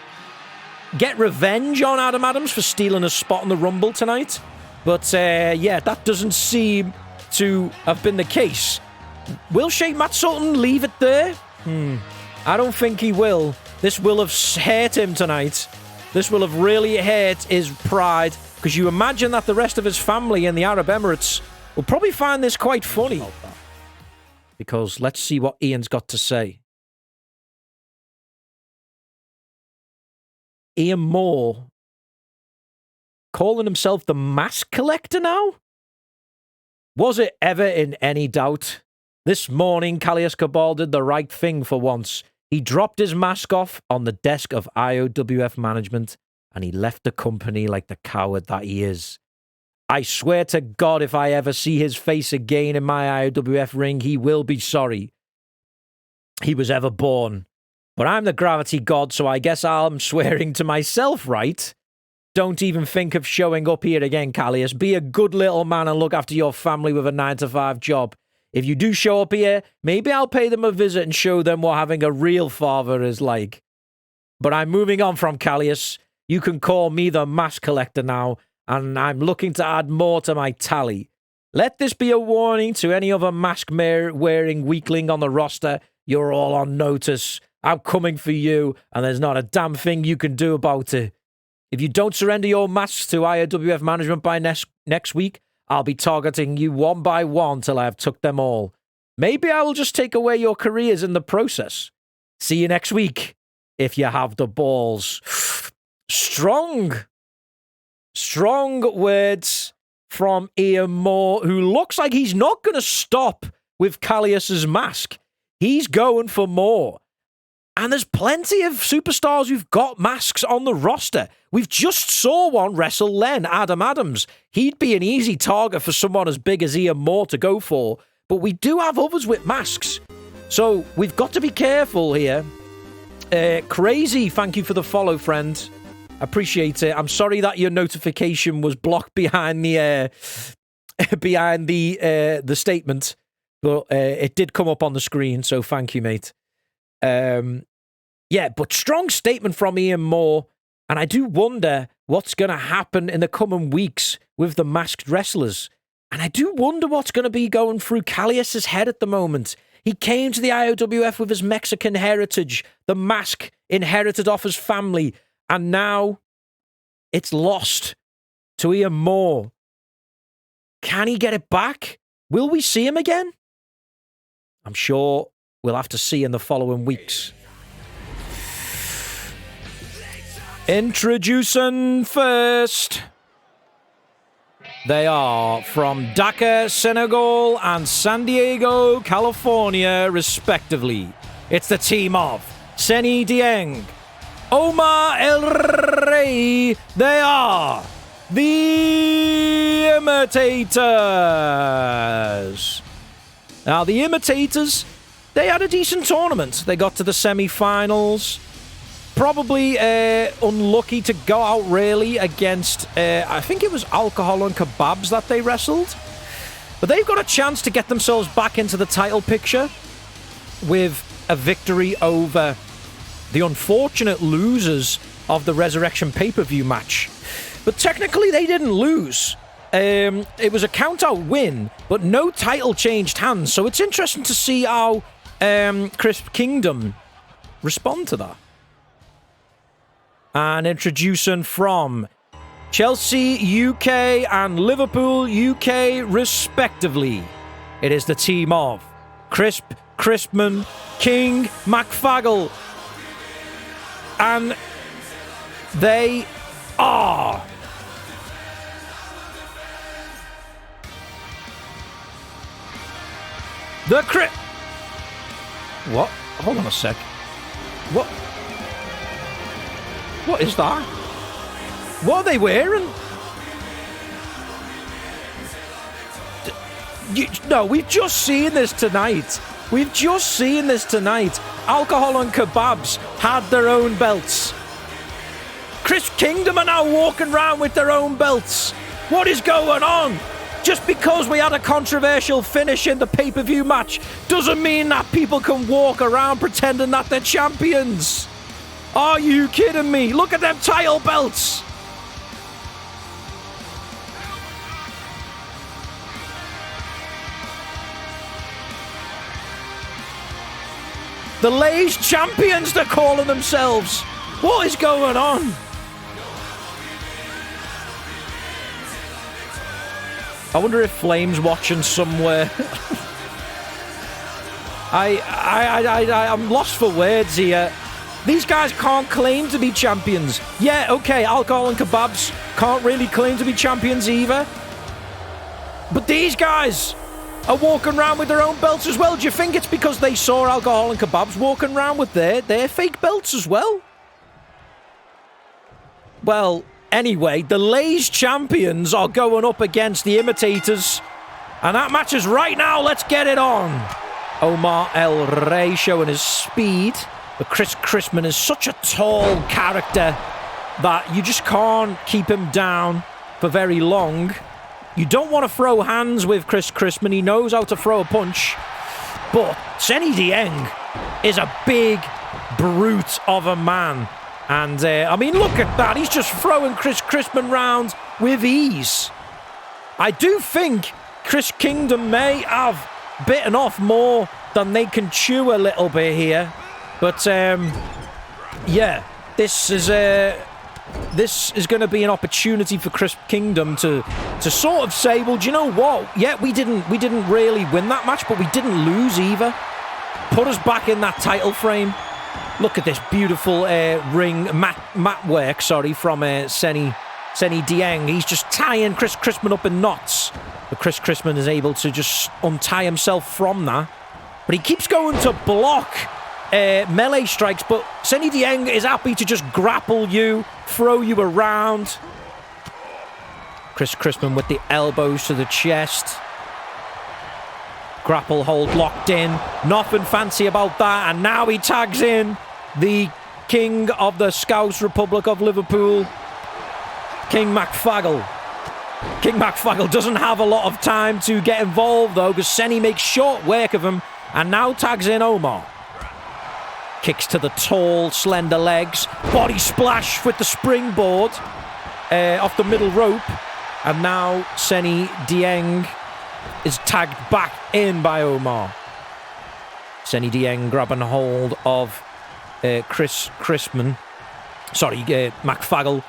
revenge on Adam Adams for stealing a spot in the Rumble tonight. But yeah, that doesn't seem to have been the case. Will Sheikh Matt Sultan leave it there? I don't think he will. This will have hurt him tonight. This will have really hurt his pride. Because you imagine that the rest of his family in the Arab Emirates will probably find this quite funny. Because let's see what Ian's got to say. Ian Moore calling himself the mask collector now? Was it ever in any doubt? This morning, Callias Cabal did the right thing for once. He dropped his mask off on the desk of Iowf management and he left the company like the coward that he is. I swear to God, if I ever see his face again in my Iowf ring, he will be sorry he was ever born. But I'm the gravity god, so I guess I'm swearing to myself, right? Don't even think of showing up here again, Callias. Be a good little man and look after your family with a 9-to-5 job. If you do show up here, maybe I'll pay them a visit and show them what having a real father is like. But I'm moving on from Callias. You can call me the mask collector now, and I'm looking to add more to my tally. Let this be a warning to any other mask-wearing weakling on the roster. You're all on notice. I'm coming for you, and there's not a damn thing you can do about it. If you don't surrender your masks to Iowf management by next week, I'll be targeting you one by one till I have took them all. Maybe I will just take away your careers in the process. See you next week, if you have the balls. Strong words from Ian Moore, who looks like he's not going to stop with Callias's mask. He's going for more. And there's plenty of superstars who've got masks on the roster. We've just saw one wrestle Len, Adam Adams. He'd be an easy target for someone as big as Ian Moore to go for. But we do have others with masks. So we've got to be careful here. Crazy, thank you for the follow, friend. Appreciate it. I'm sorry that your notification was blocked behind the statement. But it did come up on the screen, so thank you, mate. Yeah, but strong statement from Ian Moore, and I do wonder what's going to happen in the coming weeks with the masked wrestlers. And I do wonder what's going to be going through Callias's head at the moment. He came to the Iowf with his Mexican heritage. The mask inherited off his family, and now it's lost to Ian Moore. Can he get it back? Will we see him again? I'm sure we'll have to see in the following weeks. Introducing first. They are from Dhaka, Senegal, and San Diego, California, respectively. It's the team of Seny Dieng, Omar El Rey. They are the Imitators. Now, the Imitators, they had a decent tournament. They got to the semi-finals. Probably unlucky to go out, really, against, I think it was Alcohol and Kebabs that they wrestled. But they've got a chance to get themselves back into the title picture with a victory over the unfortunate losers of the Resurrection PPV match. But technically, they didn't lose. It was a count-out win, but no title changed hands. So it's interesting to see how Crisp Kingdom respond to that. And introducing from Chelsea, UK, and Liverpool, UK, respectively, it is the team of Crisp, Crispman, King, McFaggle. And they are the What? Hold on a sec. What? What is that? What are they wearing? No, we've just seen this tonight. We've just seen this tonight. Alcohol and Kebabs had their own belts. Crisp Kingdom are now walking around with their own belts. What is going on? Just because we had a controversial finish in the pay-per-view match doesn't mean that people can walk around pretending that they're champions. Are you kidding me? Look at them title belts. The Lay's champions, they're calling themselves. What is going on? I wonder if Flame's watching somewhere. I'm lost for words here. These guys can't claim to be champions. Yeah, okay, Alcohol and Kebabs can't really claim to be champions either. But these guys are walking around with their own belts as well. Do you think it's because they saw Alcohol and Kebabs walking around with their fake belts as well? Well, anyway, the Lay's champions are going up against the Imitators. And that match is right now. Let's get it on. Omar El Rey showing his speed. But Chris Crispman is such a tall character that you just can't keep him down for very long. You don't want to throw hands with Chris Crispman. He knows how to throw a punch. But Seny Dieng is a big brute of a man. And, I mean, look at that. He's just throwing Chris Crispman round with ease. I do think Chris Kingdom may have bitten off more than they can chew a little bit here. But, yeah, this is going to be an opportunity for Crisp Kingdom to sort of say, well, do you know what? Yeah, we didn't really win that match, but we didn't lose either. Put us back in that title frame. Look at this beautiful ring mat work, from Seny Dieng. He's just tying Chris Crispman up in knots. But Chris Crispman is able to just untie himself from that. But he keeps going to block melee strikes, but Seny Dieng is happy to just grapple you, throw you around. Chris Crispman with the elbows to the chest. Grapple hold locked in. Nothing fancy about that. And now he tags in the King of the Scouse Republic of Liverpool, King McFaggle. King McFaggle doesn't have a lot of time to get involved, though, because Seny makes short work of him and now tags in Omar. Kicks to the tall, slender legs. Body splash with the springboard off the middle rope. And now Seny Dieng is tagged back in by Omar. Seny Dieng grabbing hold of Chris Crispman. Sorry, McFaggle.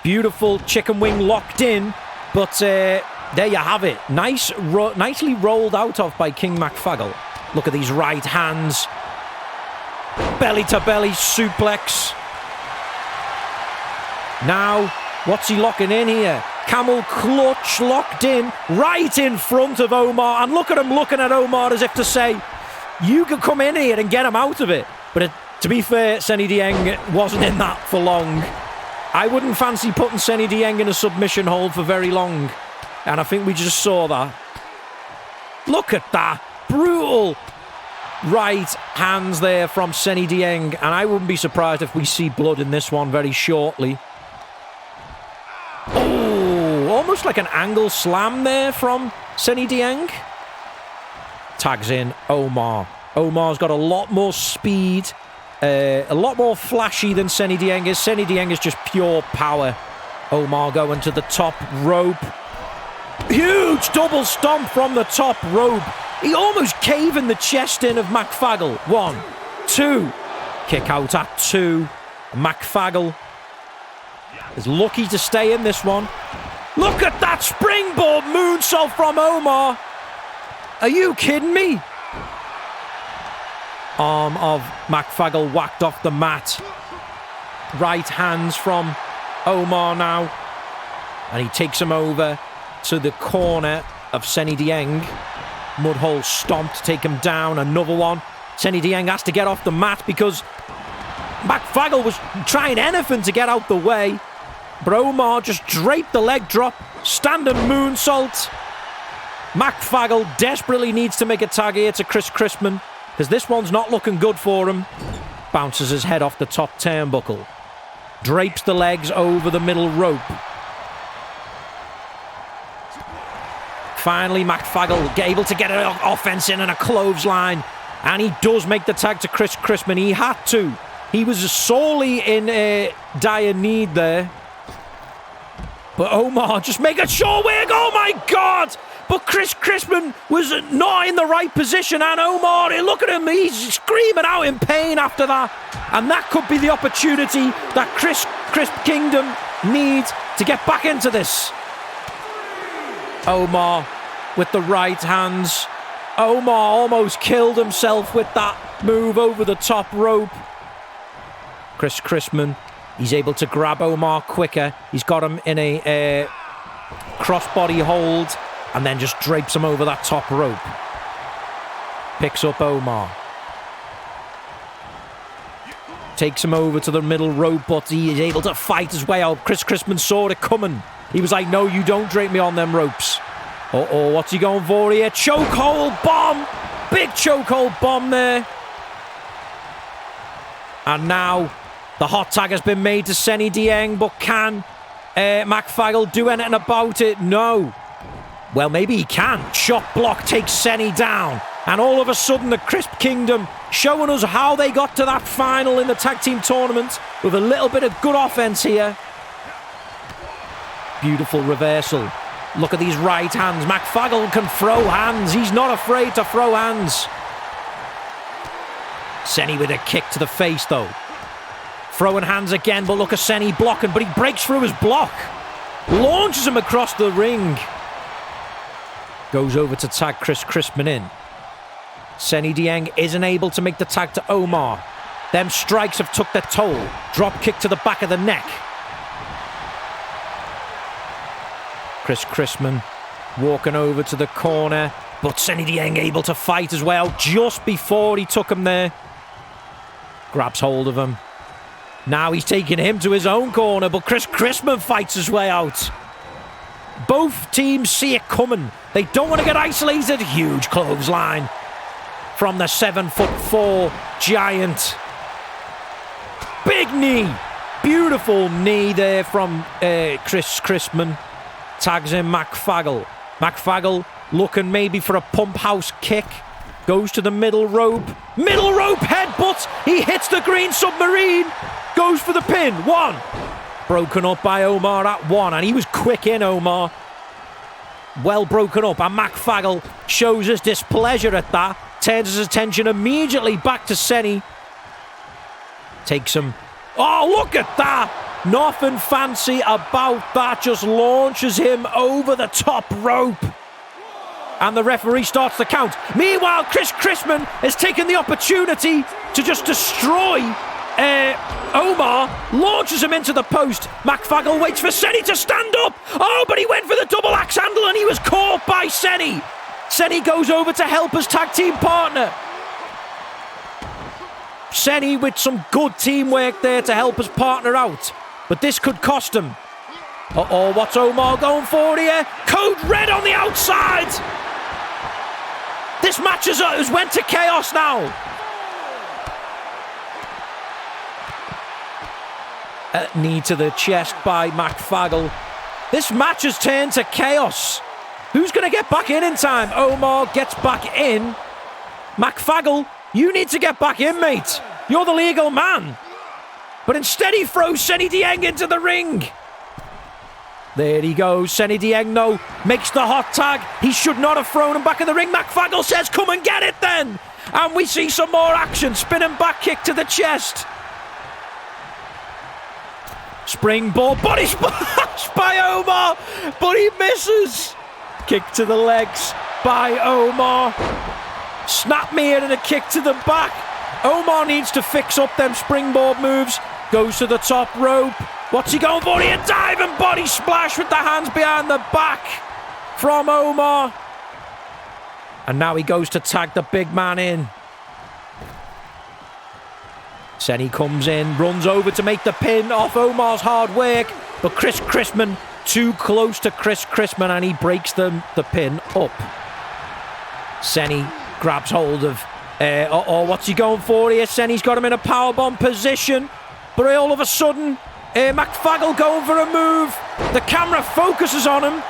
Beautiful chicken wing locked in. But there you have it. Nicely rolled out of by King McFaggle. Look at these right hands. Belly to belly suplex. Now, what's he locking in here? Camel clutch locked in right in front of Omar. And look at him looking at Omar as if to say, you could come in here and get him out of it. But to be fair, Seny Dieng wasn't in that for long. I wouldn't fancy putting Seny Dieng in a submission hold for very long. And I think we just saw that. Look at that. Brutal right hands there from Seny Dieng. And I wouldn't be surprised if we see blood in this one very shortly. Oh, almost like an angle slam there from Seny Dieng. Tags in Omar. Omar's got a lot more speed. A lot more flashy than Seny Dieng is. Seny Dieng is just pure power. Omar going to the top rope. Huge double stomp from the top rope. He almost caving the chest in of McFaggle. 1, 2. Kick out at 2. McFaggle is lucky to stay in this one. Look at that springboard moonsault from Omar. Are you kidding me? Arm of McFaggle whacked off the mat. Right hands from Omar now. And he takes him over to the corner of Seny Dieng. Mudhole stomp to take him down. Another one. Seny Dieng has to get off the mat because McFaggle was trying anything to get out the way. But Omar just draped the leg drop. Standing moonsault. McFaggle desperately needs to make a tag here to Chris Crispman, because this one's not looking good for him. Bounces his head off the top turnbuckle. Drapes the legs over the middle rope. Finally, McFaggle able to get an offense in and a clothesline. And he does make the tag to Chris Crispman. He had to. He was sorely in dire need there. But Omar just making sure wig. Oh my God! But Chris Crispman was not in the right position, and Omar, look at him, he's screaming out in pain after that. And that could be the opportunity that Crisp Kingdom needs to get back into this. Omar with the right hands. Omar almost killed himself with that move over the top rope. Chris Crispman, he's able to grab Omar quicker. He's got him in a crossbody hold. And then just drapes him over that top rope. Picks up Omar. Takes him over to the middle rope, but he is able to fight his way out. Chris Crispman saw it coming. He was like, no, you don't drape me on them ropes. Uh-oh, what's he going for here? Chokehold bomb! Big chokehold bomb there. And now the hot tag has been made to Seny Dieng, but can McFaggle do anything about it? No. Well, maybe he can. Shot block takes Seny down. And all of a sudden, the Crisp Kingdom showing us how they got to that final in the tag team tournament with a little bit of good offense here. Beautiful reversal. Look at these right hands. McFaggle can throw hands. He's not afraid to throw hands. Seny with a kick to the face, though. Throwing hands again, but look at Seny blocking, but he breaks through his block. Launches him across the ring. Goes over to tag Chris Crispman in. Seny Dieng isn't able to make the tag to Omar. Them strikes have took their toll. Drop kick to the back of the neck. Chris Crispman walking over to the corner, but Seny Dieng able to fight as well just before he took him there. Grabs hold of him. Now he's taking him to his own corner, but Chris Crispman fights his way out. Both teams see it coming. They don't want to get isolated. Huge clothesline from the 7'4" giant. Big knee. Beautiful knee there from Chris Crispman. Tags in McFaggle. McFaggle looking maybe for a pump house kick. Goes to the middle rope. Middle rope headbutt. He hits the green submarine. Goes for the pin. 1. Broken up by Omar at 1, and he was quick in, Omar. Well broken up, and McFaggle shows his displeasure at that. Turns his attention immediately back to Seny. Takes him. Oh, look at that! Nothing fancy about that. Just launches him over the top rope. And the referee starts the count. Meanwhile, Chris Chrisman has taken the opportunity to just destroy Omar. Launches him into the post. McFaggle waits for Senny to stand up. Oh, but he went for the double axe handle and he was caught by Senny. Senny goes over to help his tag team partner. Senny with some good teamwork there to help his partner out. But this could cost him. Uh-oh, what's Omar going for here? Code red on the outside! This match has went to chaos now. Knee to the chest by McFaggle. This match has turned to chaos. Who's going to get back in time? Omar gets back in. McFaggle, you need to get back in, mate. You're the legal man. But instead he throws Senny Dieng into the ring. There he goes. Senny Dieng, though, makes the hot tag. He should not have thrown him back in the ring. McFaggle says, come and get it then. And we see some more action. Spinning back kick to the chest. Springboard body splash by Omar. But he misses. Kick to the legs by Omar. Snap me in and a kick to the back. Omar needs to fix up them springboard moves. Goes to the top rope. What's he going for here? Diving body splash with the hands behind the back from Omar. And now he goes to tag the big man in. Senny comes in, runs over to make the pin off Omar's hard work. But Chris Chrisman, too close to Chris Chrisman, and he breaks the pin up. Senny grabs hold of... what's he going for here? Senny's got him in a powerbomb position. But all of a sudden... McFaggle going for a move. The camera focuses on him.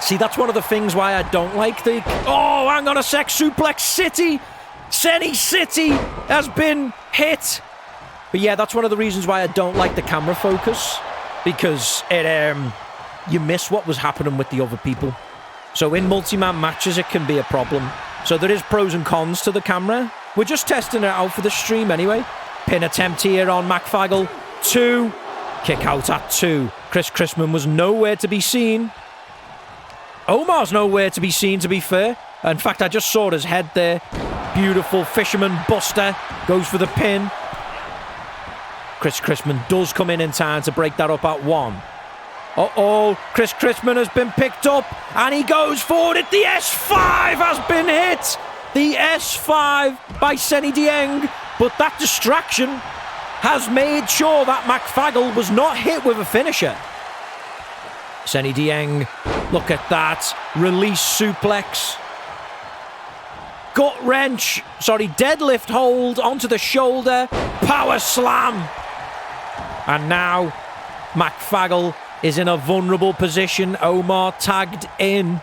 See, that's one of the things why I don't like the... Oh, hang on a sec. Suplex City. Senny City has been hit. But yeah, that's one of the reasons why I don't like the camera focus. Because it you miss what was happening with the other people. So in multi-man matches, it can be a problem. So there is pros and cons to the camera. We're just testing it out for the stream anyway. Pin attempt here on McFaggle. 2. Kick out at 2. Chris Chrisman was nowhere to be seen. Omar's nowhere to be seen, to be fair. In fact, I just saw his head there. Beautiful fisherman buster. Goes for the pin. Chris Chrisman does come in time to break that up at 1. Uh-oh. Chris Chrisman has been picked up. And he goes forward it. The S5 has been hit. The S5 by Senny Dieng. But that distraction... has made sure that McFaggle was not hit with a finisher. Senny Dieng, look at that. Release suplex. Gut wrench. Deadlift hold onto the shoulder. Power slam. And now McFaggle is in a vulnerable position. Omar tagged in.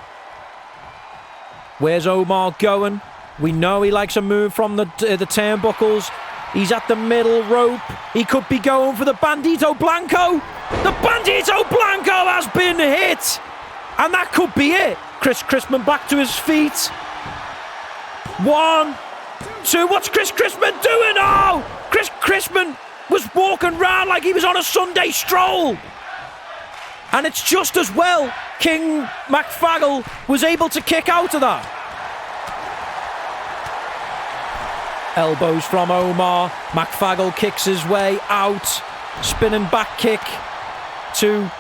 Where's Omar going? We know he likes a move from the turnbuckles. He's at the middle rope. He could be going for the Bandito Blanco. The Bandito Blanco has been hit. And that could be it. Chris Chrisman back to his feet. 1, 2. What's Chris Chrisman doing? Oh! Chris Chrisman was walking around like he was on a Sunday stroll. And it's just as well King McFaggle was able to kick out of that. Elbows from Omar. McFaggle kicks his way out. Spinning back kick to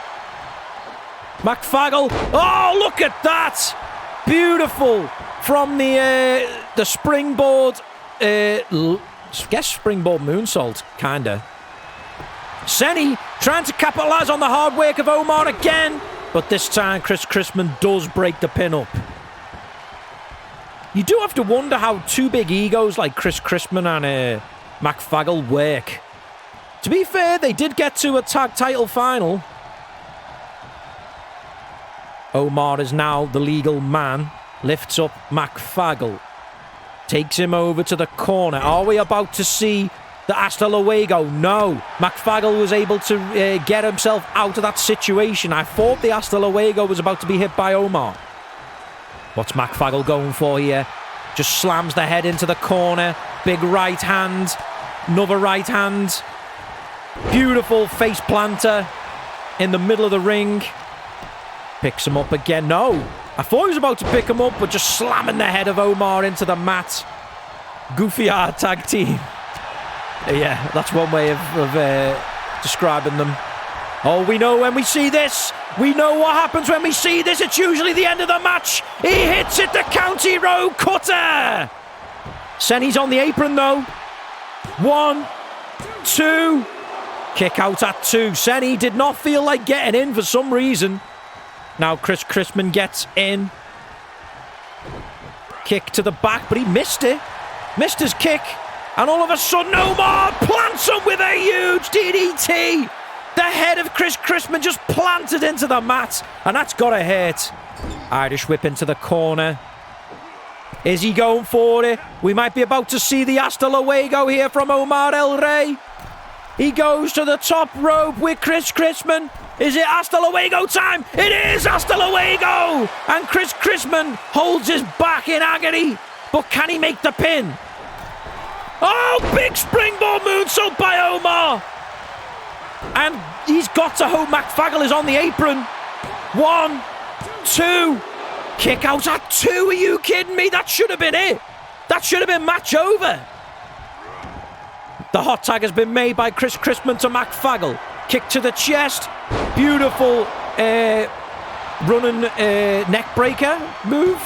McFaggle. Oh, look at that! Beautiful from the springboard. Guess springboard moonsault, kinda. Senny trying to capitalise on the hard work of Omar again, but this time Chris Chrisman does break the pin up. You do have to wonder how two big egos like Chris Chrisman and McFaggle work. To be fair, they did get to a tag title final. Omar is now the legal man. Lifts up McFaggle. Takes him over to the corner. Are we about to see the Hasta Luego? No. McFaggle was able to get himself out of that situation. I thought the Hasta Luego was about to be hit by Omar. What's McFaggle going for here? Just slams the head into the corner. Big right hand. Another right hand. Beautiful face planter in the middle of the ring. Picks him up again. No, I thought he was about to pick him up, but just slamming the head of Omar into the mat. Goofy art tag team. Yeah, that's one way of describing them. Oh, we know when we see this. We know what happens when we see this. It's usually the end of the match. He hits it, the county road cutter. Senny's on the apron, though. 1, 2. Kick out at 2. Senny did not feel like getting in for some reason. Now Chris Chrisman gets in. Kick to the back, but he missed it. Missed his kick. And all of a sudden, Omar plants him with a huge DDT. The head of Chris Chrisman just planted into the mat. And that's got to hurt. Irish whip into the corner. Is he going for it? We might be about to see the hasta luego here from Omar El Rey. He goes to the top rope with Chris Chrisman. Is it hasta luego time? It is hasta luego! And Chris Chrisman holds his back in agony. But can he make the pin? Oh, big springboard moonsault by Omar. And he's got to hope McFagel is on the apron. 1, 2. Kick out at 2. Are you kidding me? That should have been it. That should have been match over. The hot tag has been made by Chris Chrisman to McFagel. Kick to the chest. Beautiful running neck breaker move.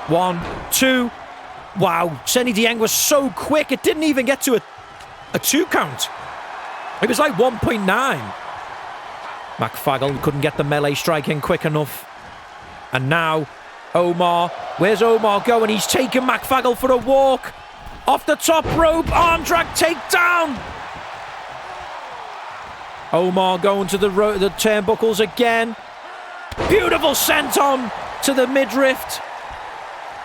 1, 2. Wow. Senny Dieng was so quick. It didn't even get to a 2 count. It was like 1.9. McFagel couldn't get the melee strike in quick enough. And now Omar. Where's Omar going? He's taking McFagel for a walk. Off the top rope. Arm drag takedown. Omar going to the turnbuckles again. Beautiful senton to the midriff.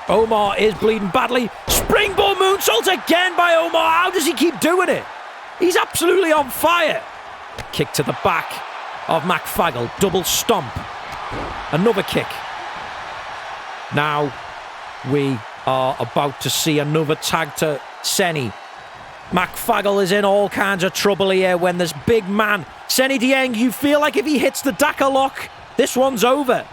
Omar is bleeding badly. Springboard moonsault again by Omar. How does he keep doing it? He's absolutely on fire. Kick to the back of McFagel. Double stomp. Another kick. Now we are about to see another tag to Senny. McFagel is in all kinds of trouble here when this big man, Senny Dieng, you feel like if he hits the Daka lock, this one's over.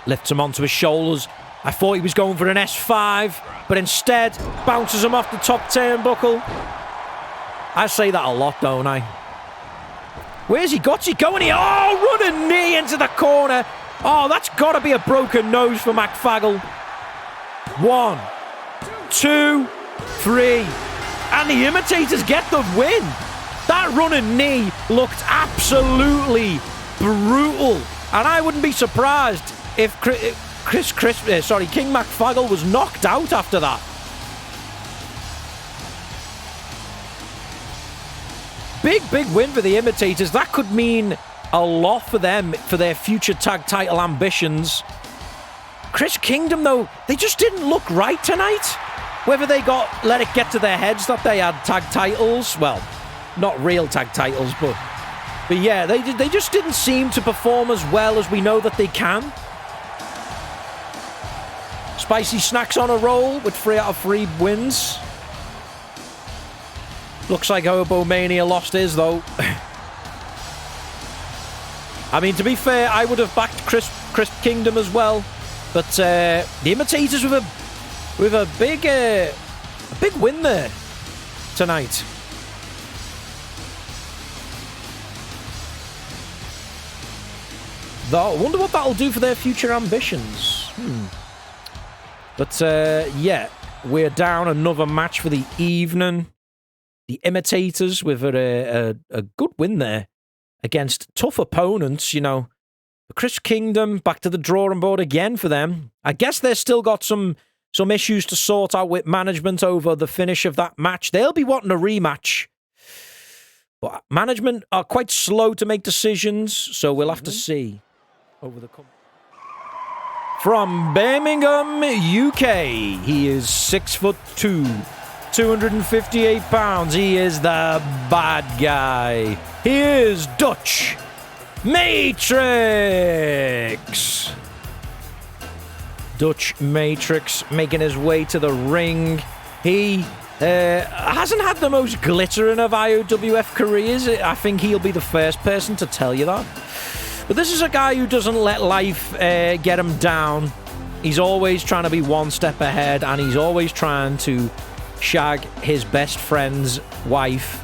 Lifts him onto his shoulders. I thought he was going for an S5, but instead bounces him off the top turnbuckle. I say that a lot, don't I? Where's he got? He going here? Oh, running knee into the corner. Oh, that's got to be a broken nose for McFagel. 1, 2, 3. And the Imitators get the win. That running knee looked absolutely brutal. And I wouldn't be surprised if King McFagel was knocked out after that. Big win for the Imitators. That could mean a lot for them for their future tag title ambitions. Chris Kingdom, though, they just didn't look right tonight. Whether they let it get to their heads that they had tag titles, well, not real tag titles, but yeah, they just didn't seem to perform as well as we know that they can. Spicy Snacks on a roll with 3 out of 3 wins. Looks like Hobo Mania lost his, though. I mean, to be fair, I would have backed Chris Kingdom as well. But the Imitators with a big win there tonight. I wonder what that'll do for their future ambitions. But yeah, we're down another match for the evening. The Imitators with a good win there against tough opponents, you know. Chris Kingdom back to the drawing board again for them. I guess they've still got some issues to sort out with management over the finish of that match. They'll be wanting a rematch. But management are quite slow to make decisions, so we'll have to see over the From Birmingham, UK, he is 6'2", 258 pounds. He is the bad guy. He is Dutch Matrix. Dutch Matrix making his way to the ring. He Hasn't had the most glittering of IOWF careers. I think he'll be the first person to tell you that. But this is a guy who doesn't let life get him down. He's always trying to be one step ahead, and he's always trying to shag his best friend's wife.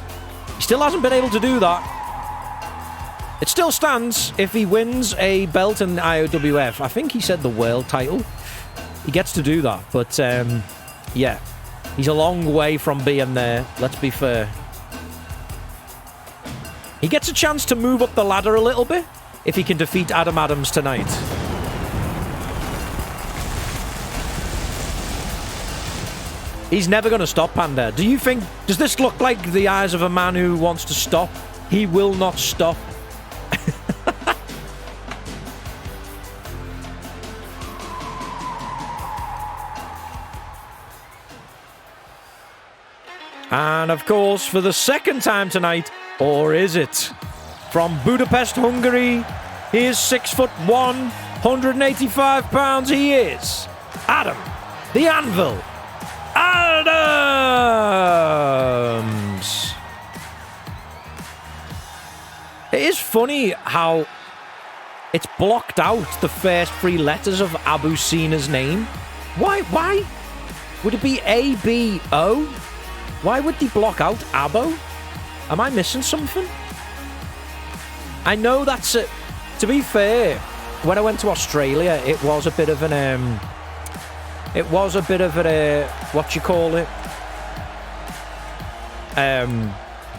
He still hasn't been able to do that. It still stands if he wins a belt in IOWF. I think he said the world title. He gets to do that. But, yeah. He's a long way from being there, let's be fair. He gets a chance to move up the ladder a little bit if he can defeat Adam Adams tonight. He's never going to stop, Panda. Do you think... Does this look like the eyes of a man who wants to stop? He will not stop. And, of course, for the second time tonight, or is it? From Budapest, Hungary, he is 6'1", 185 pounds. He is Adam, the Anvil, Adams. It is funny how it's blocked out the first three letters of Abu Sina's name. Why? Would it be A-B-O? Why would they block out Abo? Am I missing something? I know that's it. To be fair, when I went to Australia, it was a bit of an what you call it?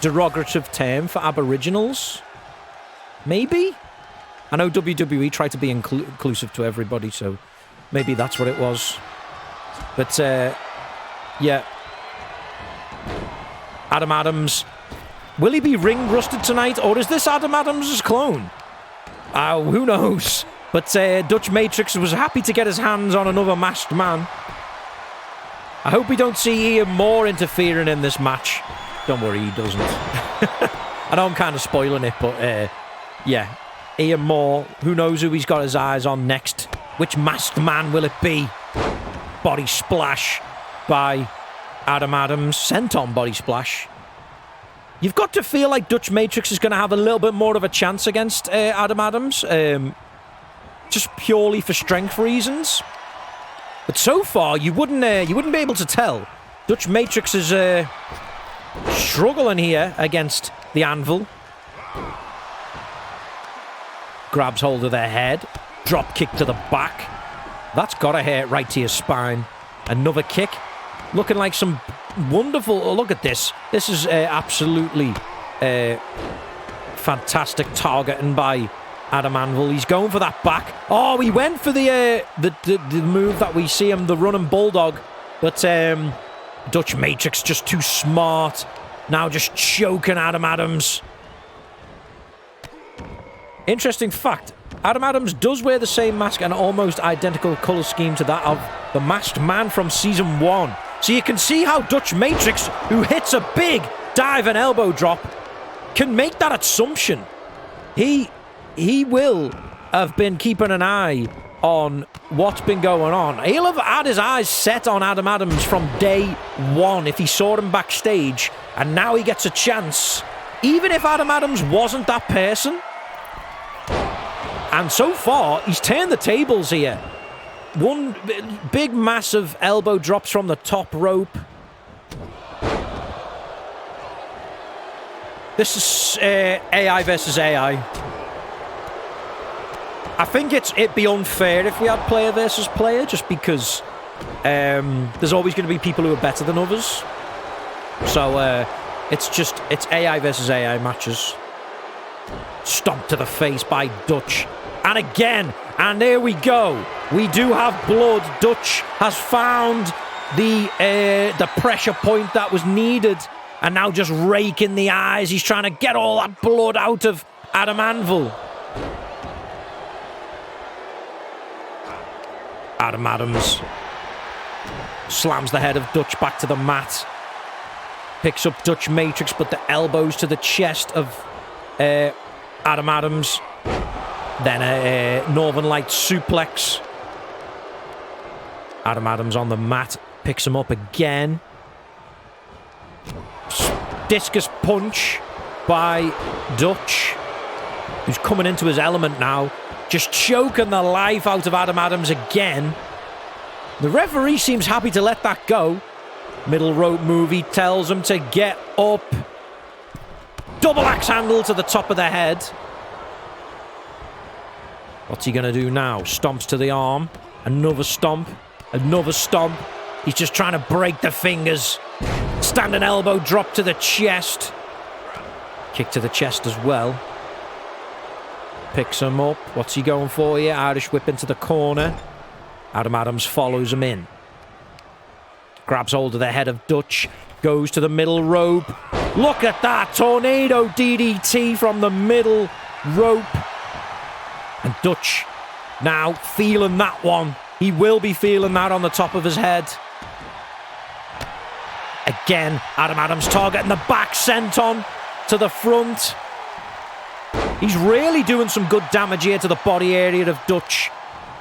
Derogative term for Aboriginals. Maybe? I know WWE tried to be inclusive to everybody, so maybe that's what it was. But, yeah. Adam Adams. Will he be ring-rusted tonight, or is this Adam Adams' clone? Who knows? But Dutch Matrix was happy to get his hands on another masked man. I hope we don't see Ian Moore interfering in this match. Don't worry, he doesn't. I know I'm kind of spoiling it, but yeah. Ian Moore, who knows who he's got his eyes on next? Which masked man will it be? Body splash by Adam Adams. Senton body splash. You've got to feel like Dutch Matrix is going to have a little bit more of a chance against Adam Adams. Just purely for strength reasons. But so far, you wouldn't be able to tell. Dutch Matrix is struggling here against the Anvil. Grabs hold of their head. Drop kick to the back. That's got to hurt right to your spine. Another kick. Looking like some wonderful... Oh, look at this. This is absolutely fantastic targeting by Adam Anvil. He's going for that back. Oh, he went for the move that we see him, the running bulldog. But Dutch Matrix just too smart. Now just choking Adam Adams. Interesting fact. Adam Adams does wear the same mask and almost identical colour scheme to that of the masked man from Season 1. So you can see how Dutch Matrix, who hits a big dive and elbow drop, can make that assumption. He will have been keeping an eye on what's been going on. He'll have had his eyes set on Adam Adams from day one if he saw him backstage, and now he gets a chance. Even if Adam Adams wasn't that person. And so far, he's turned the tables here. One big, massive elbow drops from the top rope. This is AI versus AI. I think it'd be unfair if we had player versus player, just because there's always going to be people who are better than others. So it's AI versus AI matches. Stomp to the face by Dutch. And again, and there we go. We do have blood. Dutch has found the pressure point that was needed, and now just raking the eyes. He's trying to get all that blood out of Adam Anvil. Adam Adams slams the head of Dutch back to the mat. Picks up Dutch Matrix, but the elbows to the chest of Adam Adams. Then a Northern Light suplex. Adam Adams on the mat. Picks him up again. discus punch by Dutch, who's coming into his element now. Just choking the life out of Adam Adams again. The referee seems happy to let that go. Middle rope move, he tells him to get up. Double axe handle to the top of the head. What's he going to do now? Stomps to the arm. Another stomp. Another stomp. He's just trying to break the fingers. Standing elbow drop to the chest. Kick to the chest as well. Picks him up. What's he going for here? Irish whip into the corner. Adam Adams follows him in. Grabs hold of the head of Dutch. Goes to the middle rope. Look at that. Tornado DDT from the middle rope. And Dutch now feeling that one. He will be feeling that on the top of his head. Again, Adam Adams targeting the back, sent on to the front. He's really doing some good damage here to the body area of Dutch.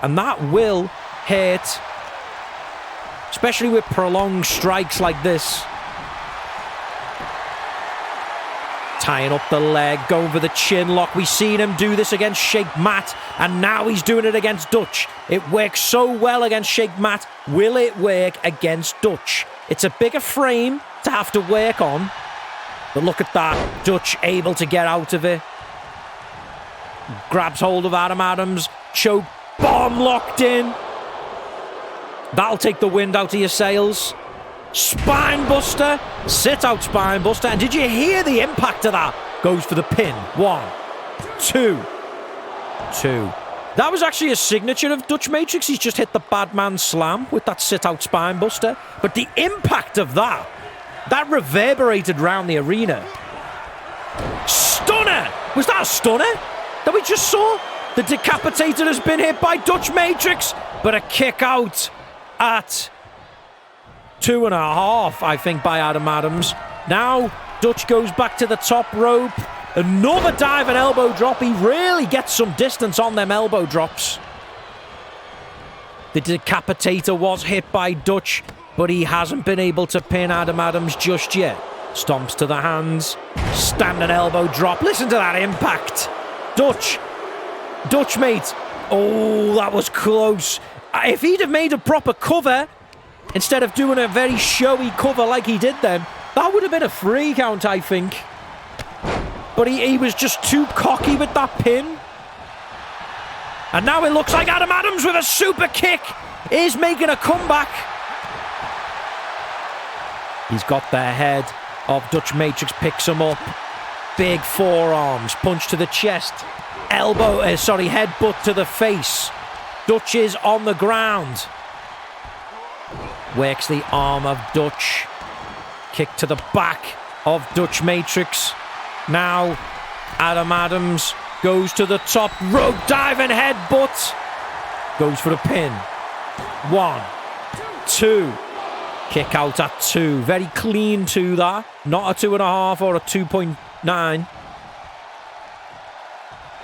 And that will hurt. Especially with prolonged strikes like this. Tying up the leg, going for the chin lock. We've seen him do this against Sheikh Matt, and now he's doing it against Dutch. It works so well against Sheikh Matt. Will it work against Dutch? It's a bigger frame to have to work on. But look at that. Dutch able to get out of it. Grabs hold of Adam Adams. Choke bomb locked in. That'll take the wind out of your sails. Spine buster. Sit out spine buster. And did you hear the impact of that? Goes for the pin. 1, 2, 2. That was actually a signature of Dutch Matrix. He's just hit the bad man slam with that sit out spine buster. But the impact of that reverberated round the arena. Stunner! Was that a stunner that we just saw? The decapitator has been hit by Dutch Matrix, but a kick out at 2.5, I think, by Adam Adams. Now Dutch goes back to the top rope. Another dive and elbow drop. He really gets some distance on them elbow drops. The decapitator was hit by Dutch, but he hasn't been able to pin Adam Adams just yet. Stomps to the hands. Standing elbow drop. Listen to that impact. Dutch, mate. Oh, that was close. If he'd have made a proper cover, instead of doing a very showy cover like he did then, that would have been a 3 count, I think. But he was just too cocky with that pin. And now it looks like Adam Adams with a super kick is making a comeback. He's got the head of Dutch Matrix, picks him up. Big forearms, punch to the chest. Headbutt to the face. Dutch is on the ground. Works the arm of Dutch. Kick to the back of Dutch Matrix. Now, Adam Adams goes to the top rope, diving headbutt. Goes for the pin. 1, 2. Kick out at 2. Very clean 2 that. Not a 2.5 or a 2.9.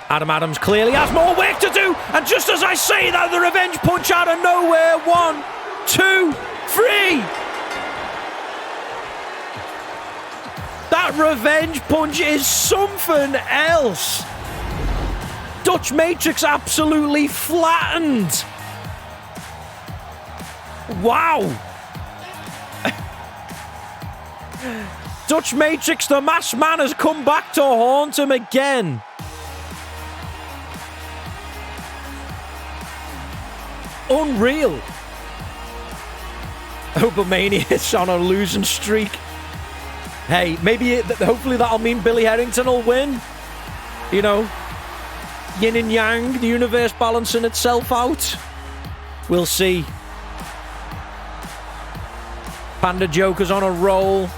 Adam Adams clearly has more work to do. And just as I say that, the revenge punch out of nowhere. 1, 2, 3. That revenge punch is something else. Dutch Matrix absolutely flattened. Wow. Dutch Matrix, the masked man, has come back to haunt him again. Unreal. Obamania's on a losing streak. Hey, hopefully that'll mean Billy Harrington will win. You know, yin and yang, the universe balancing itself out. We'll see. Panda Joker's on a roll.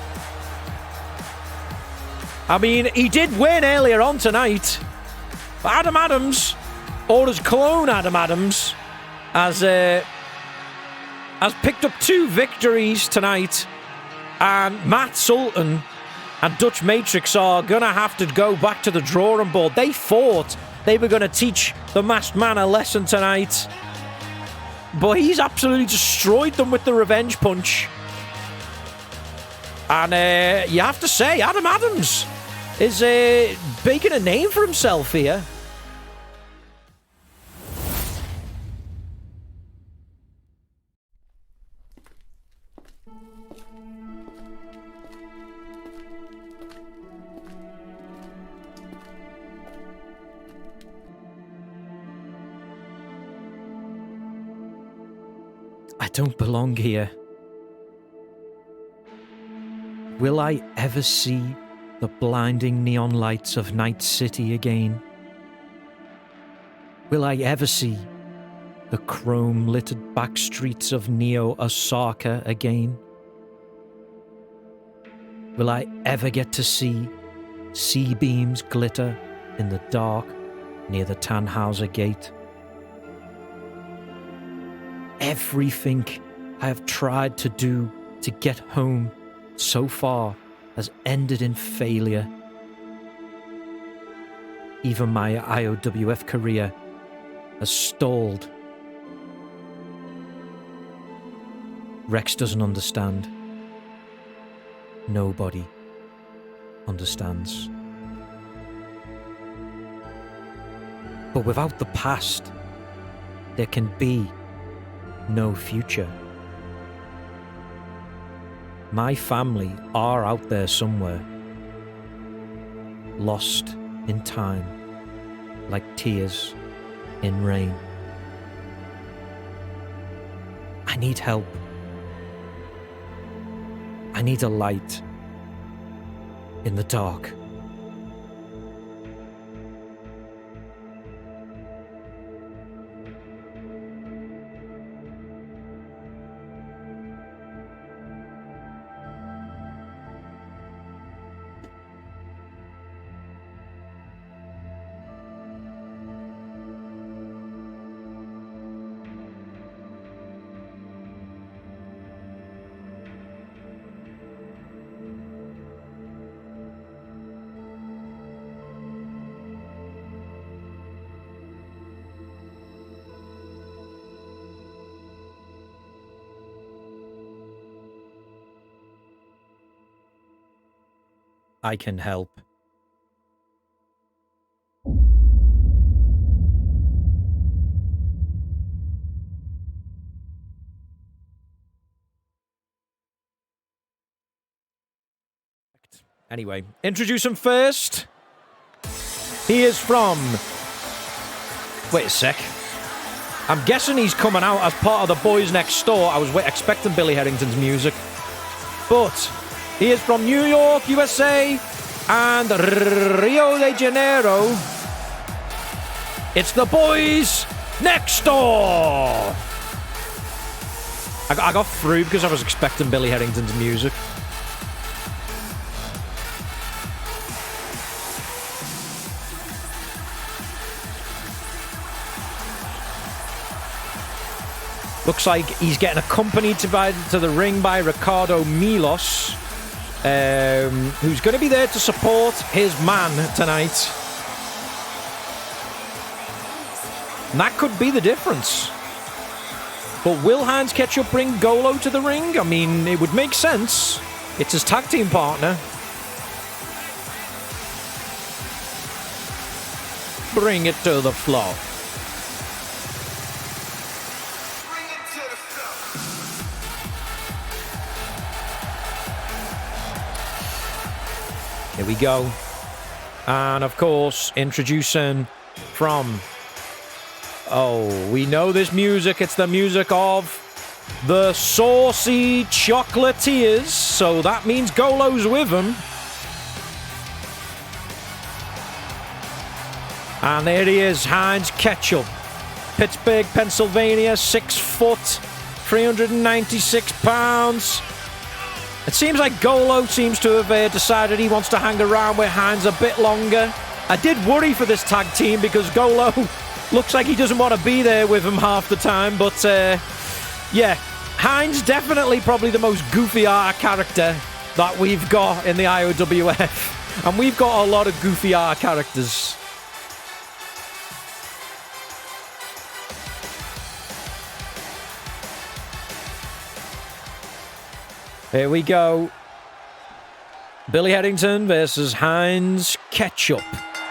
I mean, he did win earlier on tonight. But Adam Adams, or his clone Adam Adams, has picked up 2 victories tonight. And Matt Sultan and Dutch Matrix are going to have to go back to the drawing board. They thought they were going to teach the masked man a lesson tonight. But he's absolutely destroyed them with the revenge punch. And you have to say, Adam Adams is making a name for himself here. I don't belong here. Will I ever see the blinding neon lights of Night City again? Will I ever see the chrome-littered back streets of Neo Osaka again? Will I ever get to see sea beams glitter in the dark near the Tannhauser Gate? Everything I have tried to do to get home so far has ended in failure. Even my IOWF career has stalled. Rex doesn't understand. Nobody understands. But without the past, there can be no future. My family are out there somewhere, lost in time, like tears in rain. I need help. I need a light in the dark. I can help. Anyway, introduce him first. He is from... Wait a sec. I'm guessing he's coming out as part of the Boys Next Door. I was expecting Billy Harrington's music. But he is from New York, USA, and Rio de Janeiro. It's the Boys Next Door. I got through because I was expecting Billy Harrington's music. Looks like he's getting accompanied to the ring by Ricardo Milos, who's going to be there to support his man tonight. And that could be the difference. But will Heinz Ketchup bring Golo to the ring? I mean, it would make sense. It's his tag team partner. Bring it to the floor. Here we go. And of course, introducing from... Oh, we know this music. It's the music of the Saucy Chocolatiers. So that means Golo's with him. And there he is, Heinz Ketchup. Pittsburgh, Pennsylvania, 6 foot, 396 pounds. It seems like Golo seems to have decided he wants to hang around with Heinz a bit longer. I did worry for this tag team because Golo looks like he doesn't want to be there with him half the time. But, yeah, Heinz definitely probably the most goofy art character that we've got in the IOWF. And we've got a lot of goofy art characters. Here we go. Billy Headington versus Heinz Ketchup.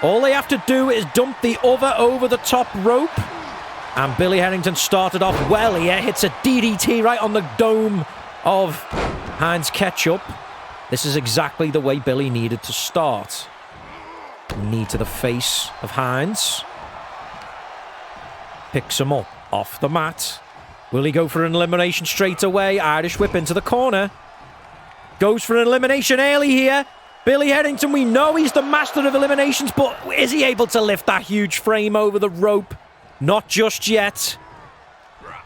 All they have to do is dump the other over the top rope. And Billy Headington started off well here. Hits a DDT right on the dome of Heinz Ketchup. This is exactly the way Billy needed to start. Knee to the face of Heinz. Picks him up off the mat. Will he go for an elimination straight away? Irish whip into the corner. Goes for an elimination early here. Billy Headington, we know he's the master of eliminations, but is he able to lift that huge frame over the rope? Not just yet.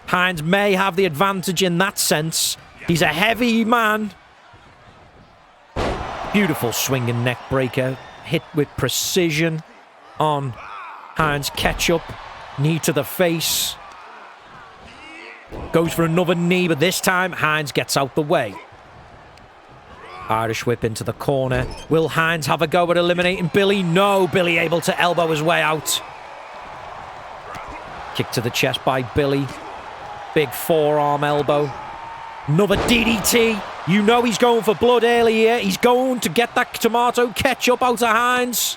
Heinz may have the advantage in that sense. He's a heavy man. Beautiful swinging neck breaker. Hit with precision on Heinz Ketchup. Knee to the face. Goes for another knee, but this time Heinz gets out the way. Irish whip into the corner. Will Heinz have a go at eliminating Billy? No. Billy able to elbow his way out. Kick to the chest by Billy. Big forearm elbow. Another DDT. You know he's going for blood early here. He's going to get that tomato ketchup out of Heinz.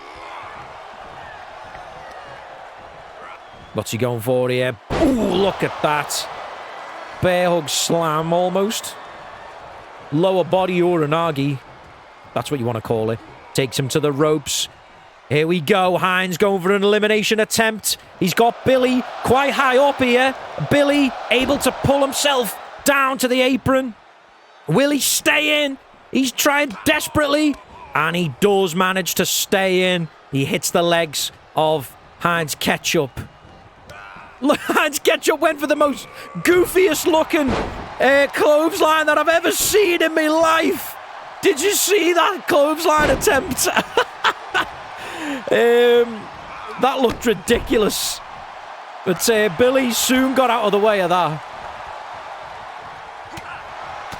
What's he going for here? Ooh, look at that. Bear hug slam almost. Lower body uranagi. That's what you want to call it. Takes him to the ropes. Here we go. Heinz going for an elimination attempt. He's got Billy quite high up here. Billy able to pull himself down to the apron. Will he stay in? He's trying desperately. And he does manage to stay in. He hits the legs of Heinz Ketchup. Look, Heinz Ketchup went for the most goofiest looking clothesline that I've ever seen in my life. Did you see that clothesline attempt? That looked ridiculous. But Billy soon got out of the way of that.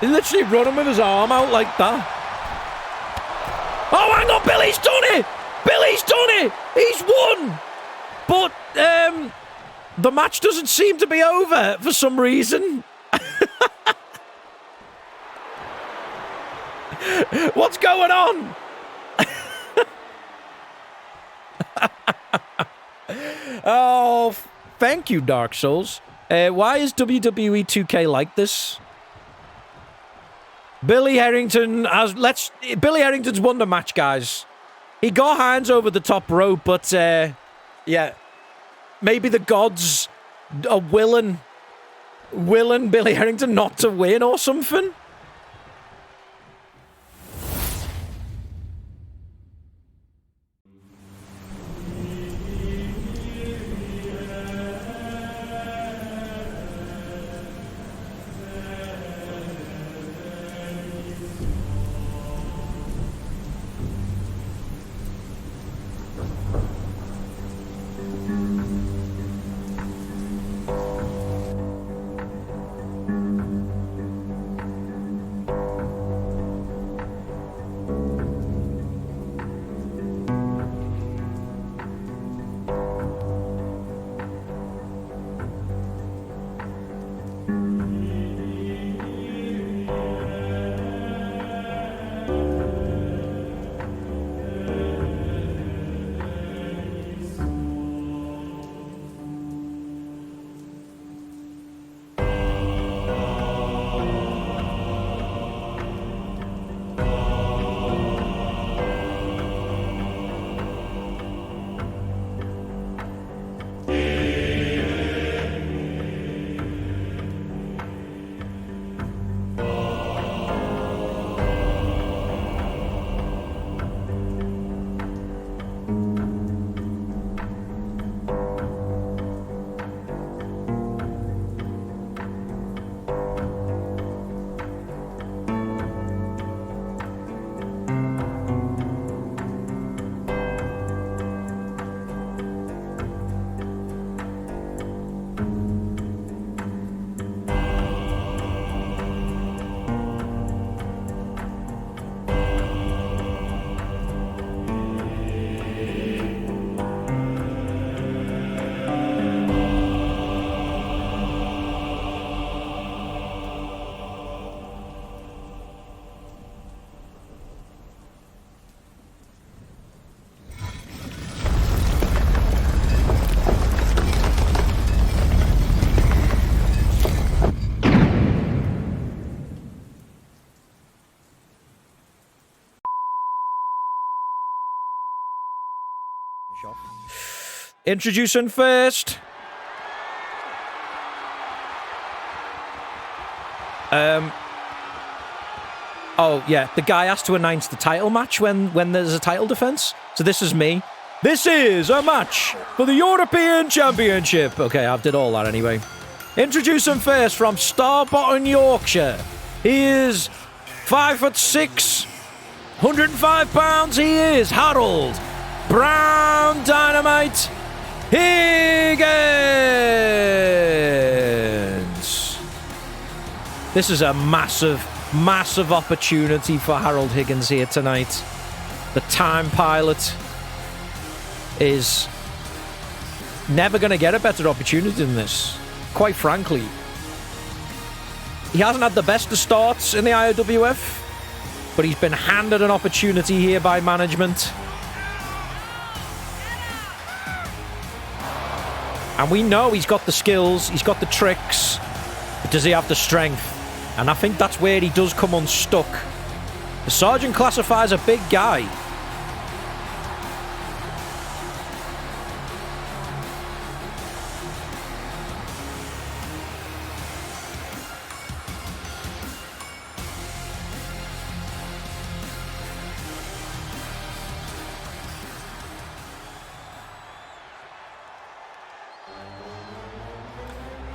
He literally run him with his arm out like that. Oh, hang on, Billy's done it! Billy's done it! He's won! But the match doesn't seem to be over for some reason. What's going on? Oh, thank you, Dark Souls. Why is WWE 2K like this? Billy Headington has... Billy Headington's won the match, guys. He got Heinz over the top rope, but yeah, maybe the gods are willing Billy Headington not to win or something. Introducing first. Oh, yeah, the guy has to announce the title match when there's a title defense. So this is me. This is a match for the European Championship. Okay, I've did all that anyway. Introducing first from Starbotton, Yorkshire. He is 5'6", 105 pounds. He is Harold Brown Dynamite Higgins. This is a massive opportunity for Harold Higgins here tonight. The Time Pilot is never going to get a better opportunity than this, quite frankly. He hasn't had the best of starts in the IOWF, but he's been handed an opportunity here by management. And we know he's got the skills, he's got the tricks, but does he have the strength? And I think that's where he does come unstuck. The Sergeant classifies a big guy.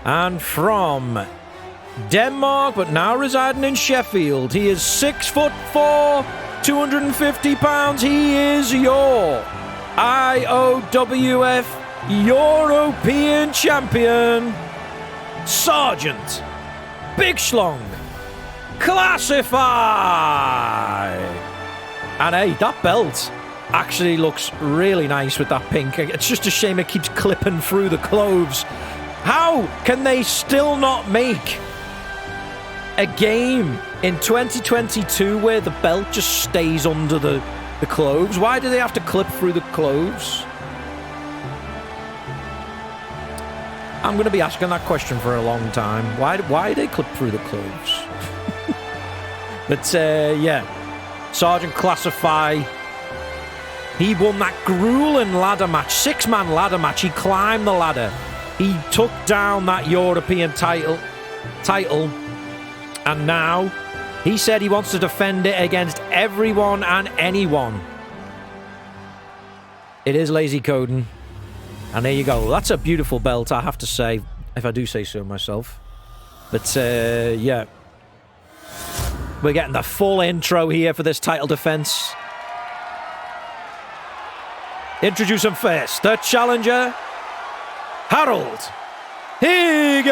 And from Denmark, but now residing in Sheffield, he is 6'4", 250 pounds. He is your IOWF European Champion, Sergeant Big Schlong Classify. And hey, that belt actually looks really nice with that pink. It's just a shame it keeps clipping through the clothes. How can they still not make a game in 2022 where the belt just stays under the clothes? Why do they have to clip through the clothes? I'm going to be asking that question for a long time. Why do they clip through the clothes? But yeah, Sergeant Classify, he won that grueling ladder match, 6-man ladder match. He climbed the ladder. He took down that European title, and now he said he wants to defend it against everyone and anyone. It is lazy coding. And there you go. That's a beautiful belt, I have to say, if I do say so myself. But yeah, we're getting the full intro here for this title defense. Introduce him first, the challenger, Harold Higgins,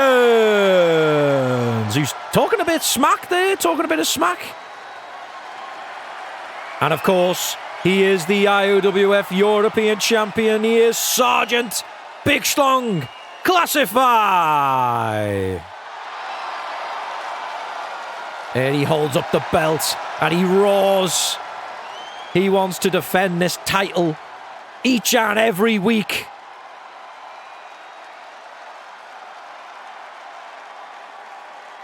who's talking a bit smack there, talking a bit of smack. And of course, he is the IOWF European Champion. He is Sergeant Big Schlong Classify. And he holds up the belt and he roars. He wants to defend this title each and every week.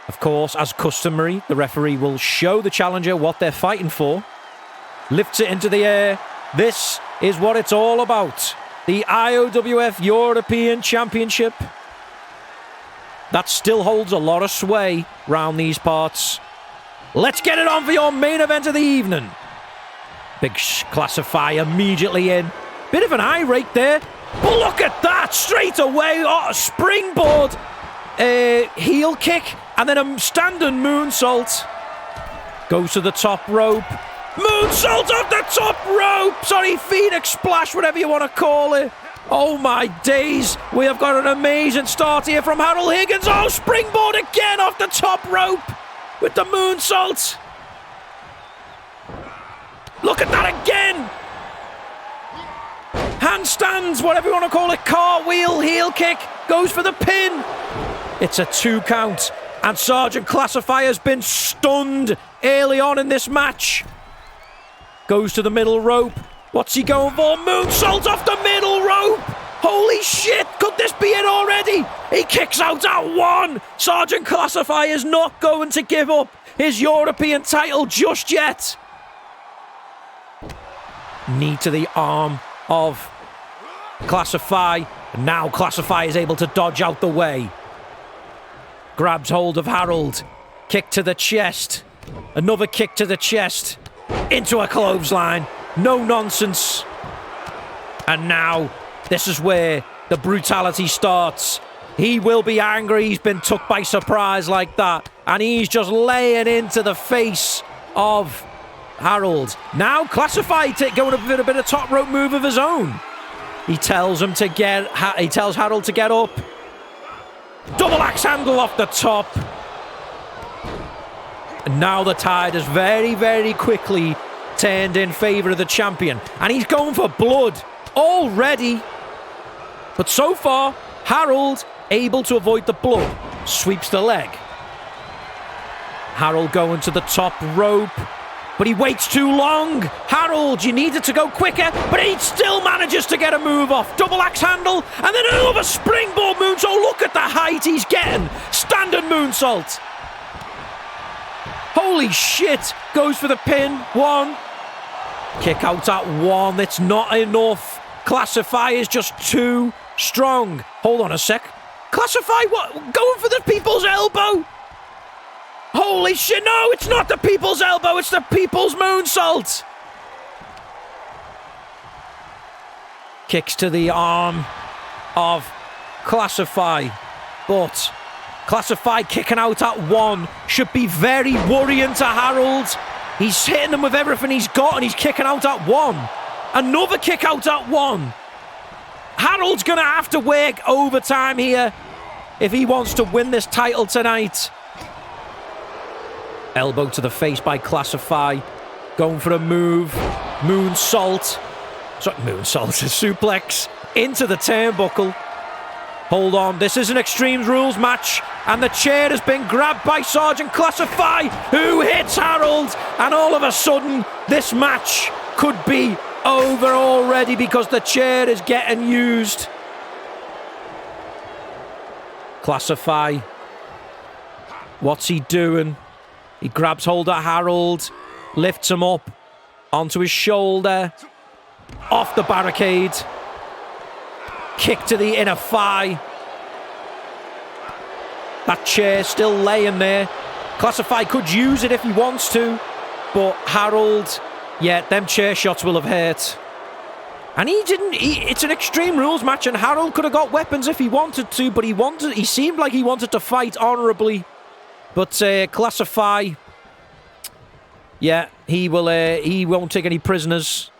Of course, as customary, the referee will show the challenger what they're fighting for. Lifts it into the air. This is what it's all about. The IOWF European Championship. That still holds a lot of sway round these parts. Let's get it on for your main event of the evening. Big Classify immediately in. Bit of an irate there. But look at that! Straight away. Oh, a springboard. Heel kick. And then a standing moonsault. Goes to the top rope. Moonsault off the top rope! Sorry, Phoenix Splash, whatever you want to call it. Oh my days. We have got an amazing start here from Harold Higgins. Oh, springboard again off the top rope with the moonsault. Look at that again. Handstands, whatever you want to call it. Cartwheel, heel kick. Goes for the pin. It's a 2 count. And Sergeant Classify has been stunned early on in this match. Goes to the middle rope. What's he going for? Moonsault off the middle rope. Holy shit, could this be it already? He kicks out at 1. Sergeant Classify is not going to give up his European title just yet. Knee to the arm of Classify. Now Classify is able to dodge out the way. Grabs hold of Harold. Kick to the chest. Another kick to the chest. Into a clothesline. No nonsense. And now, this is where the brutality starts. He will be angry. He's been took by surprise like that. And he's just laying into the face of Harold. Now Classify going a bit of top rope move of his own. He tells him to he tells Harold to get up. Double axe handle off the top. And now the tide has very, very quickly turned in favour of the champion. And he's going for blood already. But so far, Harold able to avoid the blood. Sweeps the leg. Harold going to the top rope. But he waits too long. Harold, you needed to go quicker, but he still manages to get a move off. Double axe handle, and then another springboard moonsault. Look at the height he's getting. Standard moonsault. Holy shit. Goes for the pin. 1. Kick out at 1. It's not enough. Classify is just too strong. Hold on a sec. Classify what? Going for the people's elbow. Holy shit, no, it's not the people's elbow, it's the people's moonsault. Kicks to the arm of Classify, but Classify kicking out at 1 should be very worrying to Harold. He's hitting him with everything he's got and he's kicking out at 1. Another kick out at 1. Harold's going to have to work overtime here if he wants to win this title tonight. Elbow to the face by Classify. Going for a move. Moonsault. Sorry, moonsault. Suplex into the turnbuckle. Hold on. This is an Extreme Rules match. And the chair has been grabbed by Sergeant Classify, who hits Harold. And all of a sudden, this match could be over already because the chair is getting used. Classify. What's he doing? He grabs hold of Harold, lifts him up onto his shoulder, off the barricade, kick to the inner thigh. That chair still laying there. Classify could use it if he wants to, but Harold, yeah, them chair shots will have hurt. And he didn't, it's an Extreme Rules match and Harold could have got weapons if he wanted to, but he seemed like he wanted to fight honourably. But Classify, yeah, he won't take any prisoners.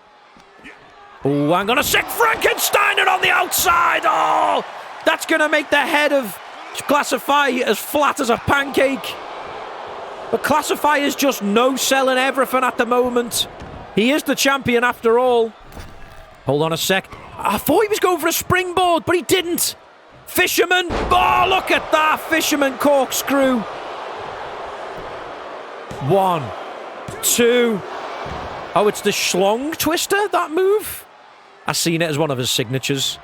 Oh, hang on a sec, Frankensteiner on the outside. Oh, that's going to make the head of Classify as flat as a pancake. But Classify is just no-selling everything at the moment. He is the champion after all. Hold on a sec. I thought he was going for a springboard, but he didn't. Fisherman. Oh, look at that. Fisherman corkscrew. 1, 2. Oh, it's the Schlong Twister, that move? I've seen it as one of his signatures.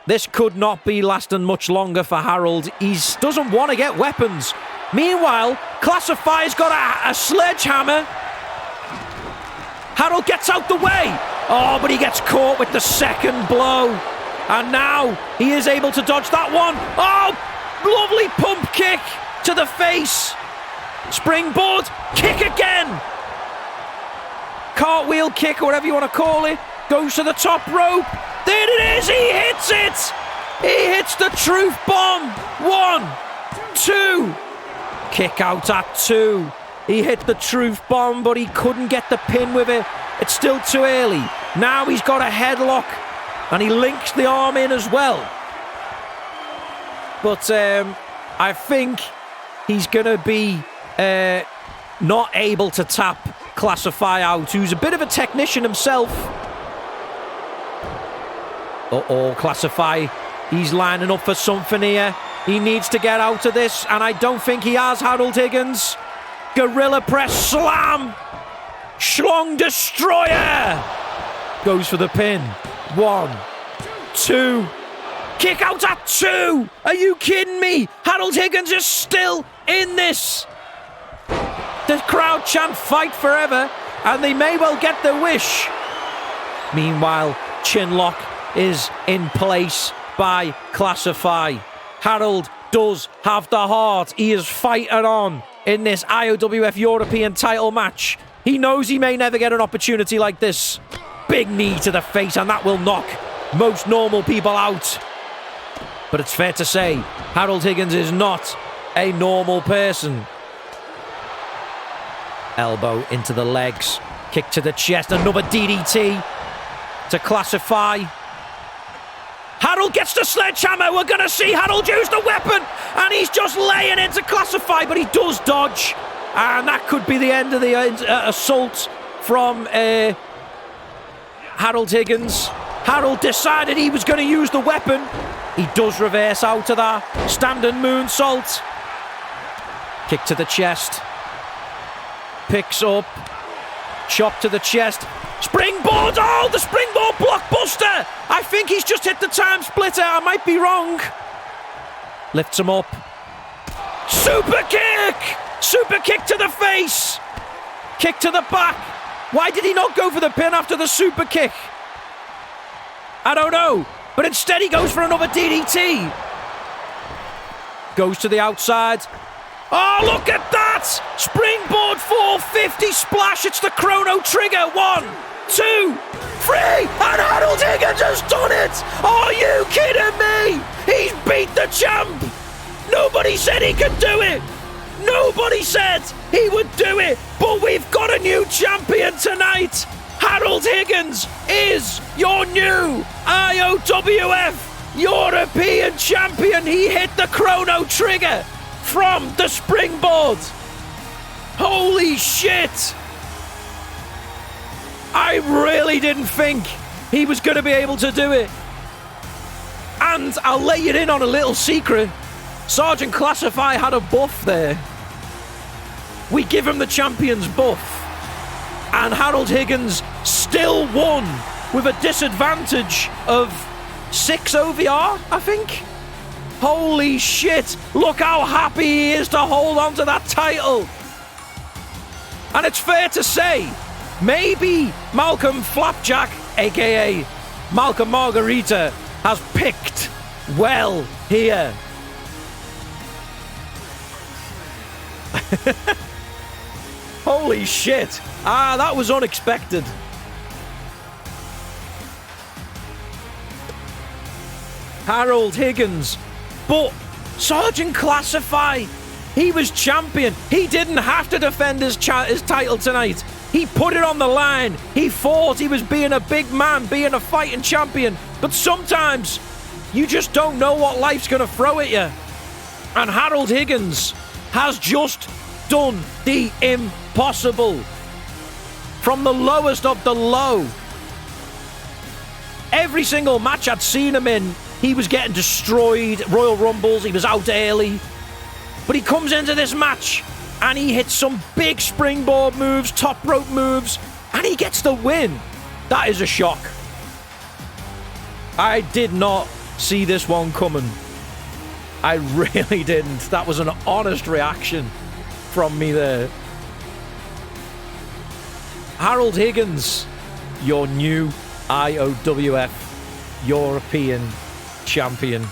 This could not be lasting much longer for Harold. He doesn't want to get weapons. Meanwhile, Classify's got a sledgehammer. Harold gets out the way. Oh, but he gets caught with the second blow. And now he is able to dodge that one. Oh, lovely pump kick to the face. Springboard, kick again. Cartwheel kick, or whatever you want to call it. Goes to the top rope. There it is, he hits it. He hits the truth bomb. 1, 2. Kick out at 2. He hit the truth bomb, but he couldn't get the pin with it. It's still too early. Now he's got a headlock, and he links the arm in as well. But I think he's going to be not able to tap Classify out, who's a bit of a technician himself. Uh-oh, Classify. He's lining up for something here. He needs to get out of this, and I don't think he has, Harold Higgins. Gorilla press slam. Schlong destroyer. Goes for the pin. 1, 2. Kick out at 2. Are you kidding me? Harold Higgins is still in this. The crowd chant fight forever, and they may well get their wish. Meanwhile, chin lock is in place by Classify. Harold does have the heart. He is fighting on in this IOWF European title match. He knows he may never get an opportunity like this. Big knee to the face, and that will knock most normal people out. But it's fair to say, Harold Higgins is not a normal person. Elbow into the legs. Kick to the chest. Another DDT to Classify. Harold gets the sledgehammer. We're going to see Harold use the weapon. And he's just laying into Classify, but he does dodge. And that could be the end of the assault from Harold Higgins. Harold decided he was going to use the weapon. He does reverse out of that. Standing moonsault. Kick to the chest. Picks up. Chop to the chest. Springboard! Oh, the springboard blockbuster! I think he's just hit the time splitter. I might be wrong. Lifts him up. Super kick! Super kick to the face. Kick to the back. Why did he not go for the pin after the super kick? I don't know. But instead he goes for another DDT. Goes to the outside. Oh, look at that! Springboard 450 splash. It's the chrono trigger. 1, 2, 3. And Harold Higgins has done it! Are you kidding me? He's beat the champ. Nobody said he could do it. Nobody said he would do it. But we've got a new champion tonight. Harold Higgins is your new IOWF European champion. He hit the chrono trigger from the springboard. Holy shit. I really didn't think he was going to be able to do it. And I'll let you in on a little secret. Sergeant Classify had a buff there. We give him the champion's buff. And Harold Higgins still won with a disadvantage of 6 OVR, I think. Holy shit. Look how happy he is to hold on to that title. And it's fair to say, maybe Malcolm Flapjack, aka Malcolm Margarita, has picked well here. Holy shit. That was unexpected. Harold Higgins. But Sergeant Classify, he was champion. He didn't have to defend his title tonight. He put it on the line. He fought. He was being a big man, being a fighting champion. But sometimes you just don't know what life's going to throw at you. And Harold Higgins has just done the impossible. From the lowest of the low. Every single match I'd seen him in, he was getting destroyed. Royal Rumbles, he was out early. But he comes into this match and he hits some big springboard moves, top rope moves, and he gets the win. That is a shock. I did not see this one coming. I really didn't. That was an honest reaction from me there. Harold Higgins, your new IOWF European champion.